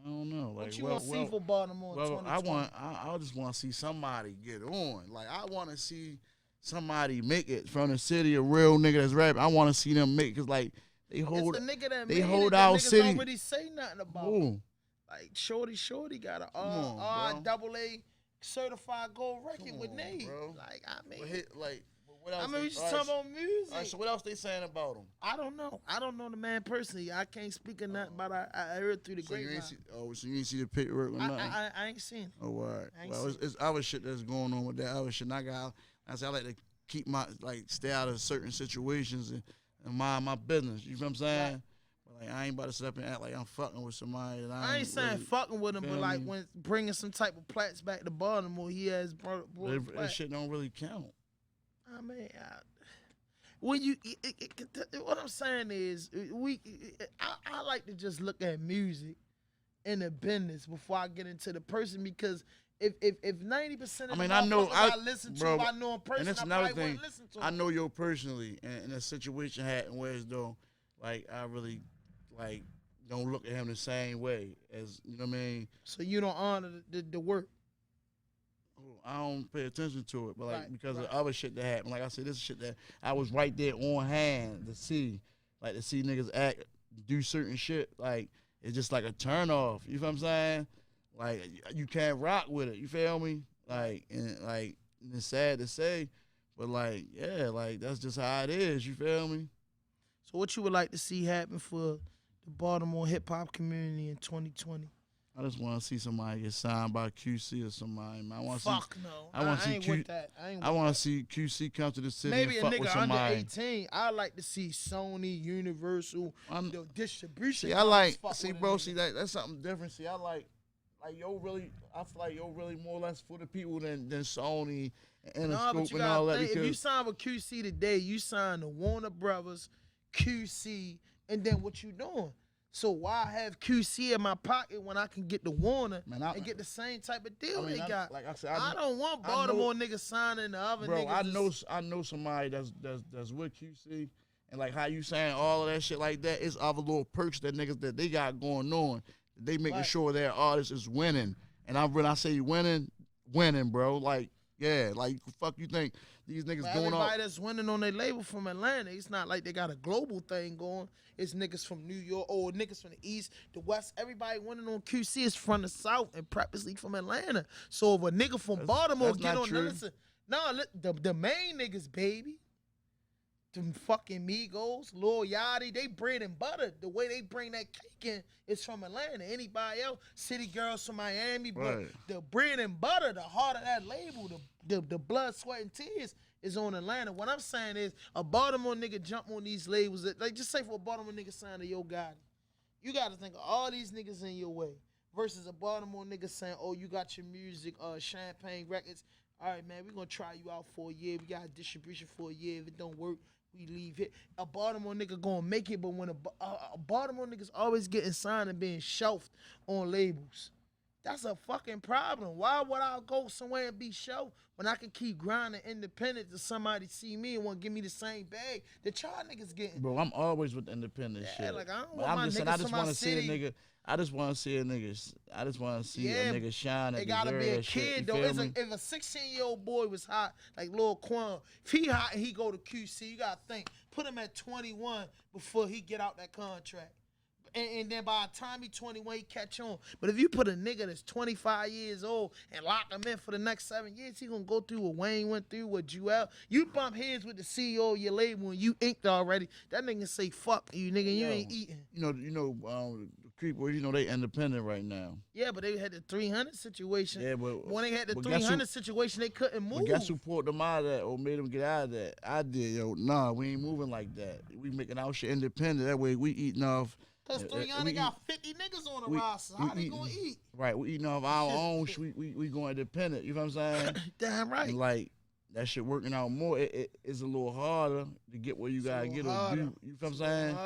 I don't know. Like, What you want to see for Baltimore in 2020? I just want to see somebody get on. Like, I want to see somebody make it from the city, a real nigga that's rapping. I want to see them make, cause like they hold, it's the nigga that they made hold it, our niggas city. don't really say nothing about. Ooh. Like Shorty got a on, RAAA certified gold record Come with on, Nate. bro. Like I mean, what else? I mean, we just talking about music. All right, so what else they saying about him? I don't know. I don't know the man personally. I can't speak of nothing, but I heard through the So you grapevine. so you ain't see the paperwork or nothing? I ain't seen it. Oh, all right. I ain't Well, seen it's other shit that's going on with that other shit. And I like to keep stay out of certain situations and mind my business. You know what I'm saying? Right. But like, I ain't about to sit up and act like I'm fucking with somebody. That I ain't saying really, fucking with him, but like me? when bringing some type of plats back to Baltimore, he has brought that plaques. shit don't really count. I mean, when you, what I'm saying is, I like to just look at music and the business before I get into the person, because if 90% of I the know I listen to, bro, I know in person, and that's I another probably thing. wouldn't listen to I him. know you personally, and in a situation happened where as though, like, I really, like, don't look at him the same way as, you know what I mean? So you don't honor the work. I don't pay attention to it, but like Right, because right. of other shit that happened. Like I said, this is shit that I was right there on hand to see niggas act, do certain shit. Like it's just like a turn off. You feel what I'm saying? Like you can't rock with it. You feel me? Like and it's sad to say, but like yeah, like that's just how it is. You feel me? So what you would like to see happen for the Baltimore hip hop community in 2020? I just want to see somebody get signed by QC or somebody. Man. I want to Fuck no. I want to see ain't Q. with that. I want to see QC come to the city Maybe a and fuck with nigga under somebody. 18. I like to see Sony, Universal, the distribution. See, I like, fuck see, with a bro, nigga. see that's something different. See, I feel like yo really more or less for the people than Sony and No, but Interscope you and all gotta that. think, if you Because sign with QC today, you sign the Warner Brothers, QC, and then what you doing? So why have QC in my pocket when I can get the Warner and get the same type of deal they got? Like I said, I don't want Baltimore niggas signing the other bro, niggas. I know somebody that's with QC, and like how you saying all of that shit like that. It's other little perks that niggas that they got going on. They making sure their artist is winning, and when I say winning, bro. Like yeah, like fuck you think these niggas But going everybody on? that's winning on their label from Atlanta, it's not like they got a global thing going. It's niggas from New York or niggas from the East, the West. Everybody winning on QC is from the South and purposely from Atlanta. So if a nigga from Baltimore that's get not on, true. listen, the main niggas, baby, them fucking Migos, Lil Yachty, they bread and butter. The way they bring that cake in is from Atlanta. Anybody else, City Girls from Miami, but Right. the bread and butter, the heart of that label, the blood, sweat, and tears is on Atlanta. What I'm saying is a Baltimore nigga jump on these labels. Like just say for a Baltimore nigga sign to Yo Gotti, you got to think of all these niggas in your way versus a Baltimore nigga saying, oh, you got your music, Champagne Records. All right, man, we gonna try you out for a year. We got distribution for a year. If it don't work, we leave it. A Baltimore nigga gonna make it, but when a Baltimore nigga's always getting signed and being shelved on labels, that's a fucking problem. Why would I go somewhere and be shelved when I can keep grinding independent to somebody see me and want to give me the same bag that y'all niggas getting? Bro, I'm always with the independent shit. Like, I don't but want I'm my just saying, niggas I just from my want to see a city. nigga. I just want to see a nigga. I just want to see a nigga shine. It gotta be a kid though. If a 16-year-old boy was hot, like Lil Quan, if he hot and he go to QC, you gotta think, put him at 21 before he get out that contract. And then by the time he 21, he catch on. But if you put a nigga that's 25 years old and lock him in for the next 7 years, he gonna go through what Wayne went through, what Jewel. You bump heads with the CEO of your label and you inked already. That nigga say, fuck you, nigga, you ain't eating. The Creep Boys, they independent right now. Yeah, but they had the 300 situation. Yeah, but when they had the 300 situation, they couldn't move. But guess who pulled them out of that or made them get out of that? I did, yo. Nah, we ain't moving like that. We making our shit independent. That way we eating off. Because 300 got 50 niggas on the roster. How they gonna eat? Right, we eating off our own shit. We going independent. You know what I'm saying? Damn right. And like, that shit working out more. It's a little harder to get where you gotta get or do. You know what I'm saying?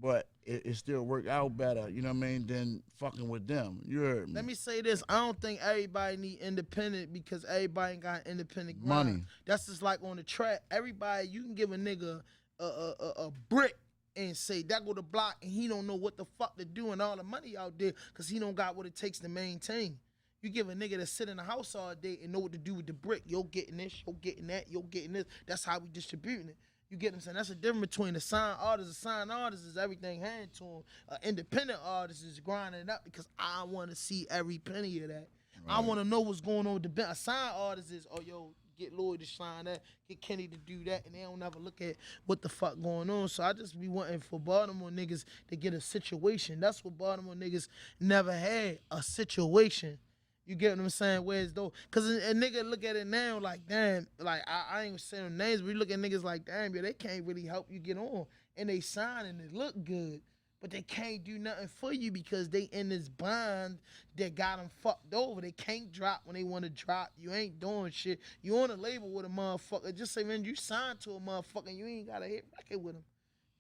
But it still work out better, you know what I mean, than fucking with them. You heard me. Let me say this. I don't think everybody need independent because everybody ain't got independent grind. Money. That's just like on the track. Everybody, you can give a nigga a brick and say, that go to block, and he don't know what the fuck to do and all the money out there because he don't got what it takes to maintain. You give a nigga that sit in the house all day and know what to do with the brick. Yo getting this, yo getting that, yo getting this. That's how we distributing it. You get what I'm saying? That's the difference between a signed artist. A signed artist is everything handed to him. An independent artist is grinding it up because I want to see every penny of that. Right. I want to know what's going on with the band. A signed artist is, oh, yo, get Lloyd to sign that, get Kenny to do that, and they don't ever look at what the fuck going on. So I just be wanting for Baltimore niggas to get a situation. That's what Baltimore niggas never had, a situation. You get what I'm saying? Whereas though, cause a nigga look at it now like, damn, like I ain't saying no names, but we look at niggas like, damn, yo, they can't really help you get on. And they sign and they look good, but they can't do nothing for you because they in this bond that got them fucked over. They can't drop when they want to drop. You ain't doing shit. You on a label with a motherfucker. Just say, man, you signed to a motherfucker and you ain't got a hit record with him.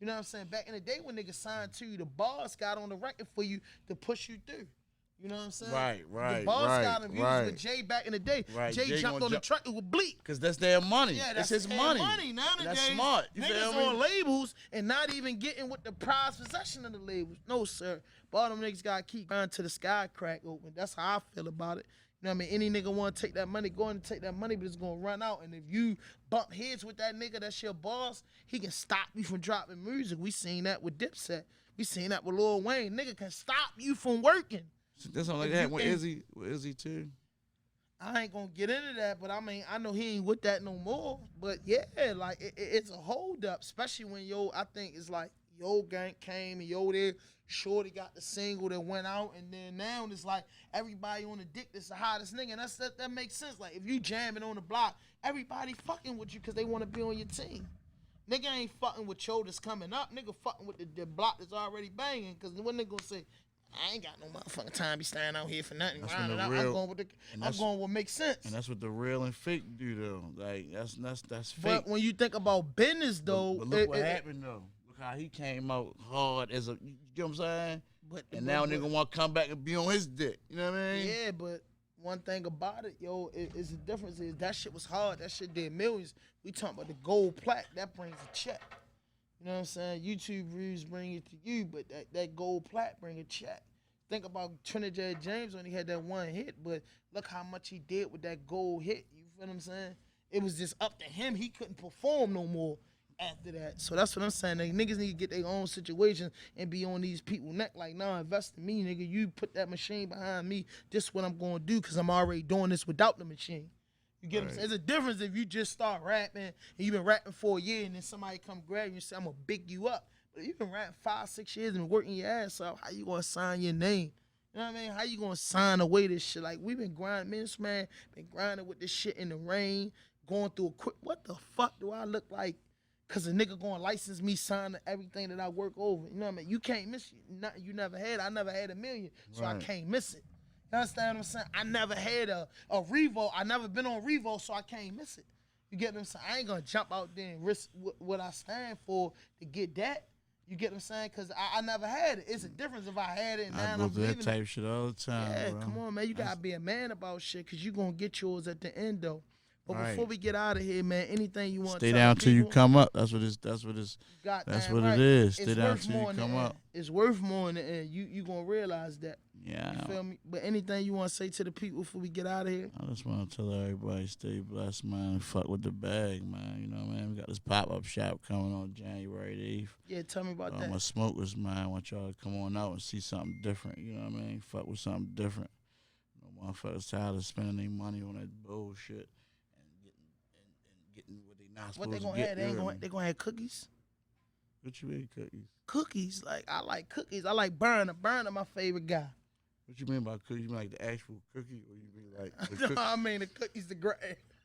You know what I'm saying? Back in the day when niggas signed to you, the boss got on the record for you to push you through. You know what I'm saying? Right. The boss got him. He was with Jay back in the day. Right. Jay jumped on the truck with Bleak. Because that's their money. Yeah, that's his money. Nowadays, that's smart. You niggas on labels and not even getting with the prized possession of the labels. No, sir. Baltimore niggas got to keep going to the sky crack open. That's how I feel about it. You know what I mean? Any nigga want to take that money, go and take that money, but it's going to run out. And if you bump heads with that nigga that's your boss, he can stop you from dropping music. We seen that with Dipset. We seen that with Lil Wayne. Nigga can stop you from working. That's something like that with Izzy too. I ain't gonna get into that, but I mean, I know he ain't with that no more. But yeah, like it's a hold up, especially when I think it's like Gang came and there, Shorty got the single that went out, and then now it's like everybody on the dick that's the hottest nigga, and that makes sense. Like if you jamming on the block, everybody fucking with you because they want to be on your team. Nigga ain't fucking with that's coming up. Nigga fucking with the block that's already banging because when they gonna say, I ain't got no motherfucking time to be standing out here for nothing. I'm going with what makes sense. And that's what the real and fake do though. Like that's fake. But when you think about business though, but look what happened though. Look how he came out hard as you get what I'm saying? And now nigga want to come back and be on his dick. You know what I mean? Yeah, but one thing about it, is the difference is that shit was hard. That shit did millions. We talking about the gold plaque. That brings a check. You know what I'm saying? YouTube views bring it to you, but that gold plaque bring a check. Think about Trinidad James when he had that one hit, but look how much he did with that gold hit. You feel what I'm saying? It was just up to him. He couldn't perform no more after that. So that's what I'm saying. Like, niggas need to get their own situation and be on these people's neck. Like, nah, invest in me, nigga. You put that machine behind me. This is what I'm going to do because I'm already doing this without the machine. You get what I'm saying? There's a difference if you just start rapping and you've been rapping for a year and then somebody come grab you and say, I'm going to big you up. But you've been rapping 5-6 years and working your ass off. How you going to sign your name? You know what I mean? How you going to sign away this shit? Like, we've been grinding. This man been grinding with this shit in the rain, going through a quick, what the fuck do I look like? Because a nigga going to license me, sign everything that I work over. You know what I mean? You can't miss it. You never had. I never had $1 million, so I can't miss it. You understand what I'm saying? I never had a Revo. I never been on Revo, so I can't miss it. You get what I'm saying? I ain't gonna jump out there and risk what I stand for to get that. You get what I'm saying? Because I never had it. It's a difference if I had it and now I I'm go through that leaving type it. of shit all the time, Yeah, bro. come on, man. You gotta be a man about shit because you gonna get yours at the end, though. But Right. before we get out of here, man, anything you want to Stay tell down the till you people? come up. That's what it is. Stay It's down worth till you more in the come end. up. It's worth more in the end. You gonna realize that. Yeah. You feel me? But anything you want to say to the people before we get out of here? I just want to tell everybody, stay blessed, man. Fuck with the bag, man. You know what I mean? We got this pop-up shop coming on January the 8th. Yeah, tell me about that. My smokers, man. I want y'all to come on out and see something different. You know what I mean? Fuck with something different. You know, motherfuckers tired of spending their money on that bullshit and getting what they not supposed What they to gonna get. have? They gonna have cookies? What you mean cookies? Cookies. Like, I like cookies. I like Burner. Burner, my favorite guy. What you mean by cookies? You mean like the actual cookie, or you mean like the No, cookie? I mean the cookies, the grass.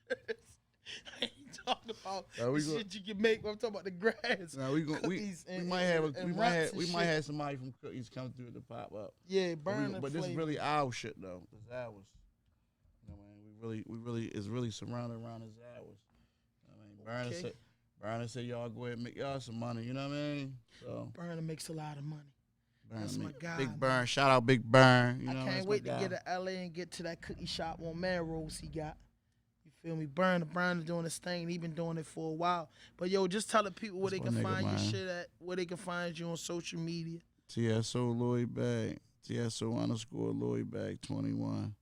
I ain't talking about Now the shit you can make. I'm talking about the grass. Now we might have somebody from cookies come through to pop up. Yeah, Burner. But this is really our shit though. This is ours. You know, man, we really is really surrounded around as ours. I mean, Burner said y'all go ahead and make y'all some money. You know what I mean? So Burner makes a lot of money. That's my guy. Big Burn. Shout out Big Burn. You know, I can't wait to get to LA and get to that cookie shop on Melrose he got. You feel me? Burner doing his thing. He been doing it for a while. But yo, just tell the people where they can find your shit at, where they can find you on social media. Ft.Tso Louis Bag. Ft.Tso_Louis Bag21.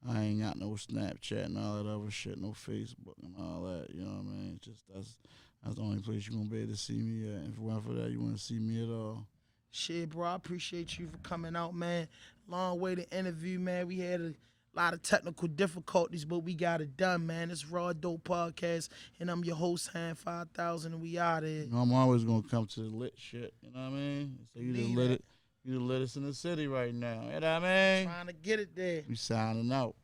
I ain't got no Snapchat and all that other shit, no Facebook and all that. You know what I mean? Just that's the only place you're gonna be able to see me at. If it weren't for that, you wouldn't see me at all. Shit, bro, I appreciate you for coming out, man. Long way to interview, man. We had a lot of technical difficulties, but we got it done, man. It's Raw Dope Podcast, and I'm your host, Han 5000, and we out here. You know, I'm always gonna come to the lit shit. You know what I mean? So you done lit it. You done lit us in the city right now. You know what I mean? Trying to get it there. We signing out.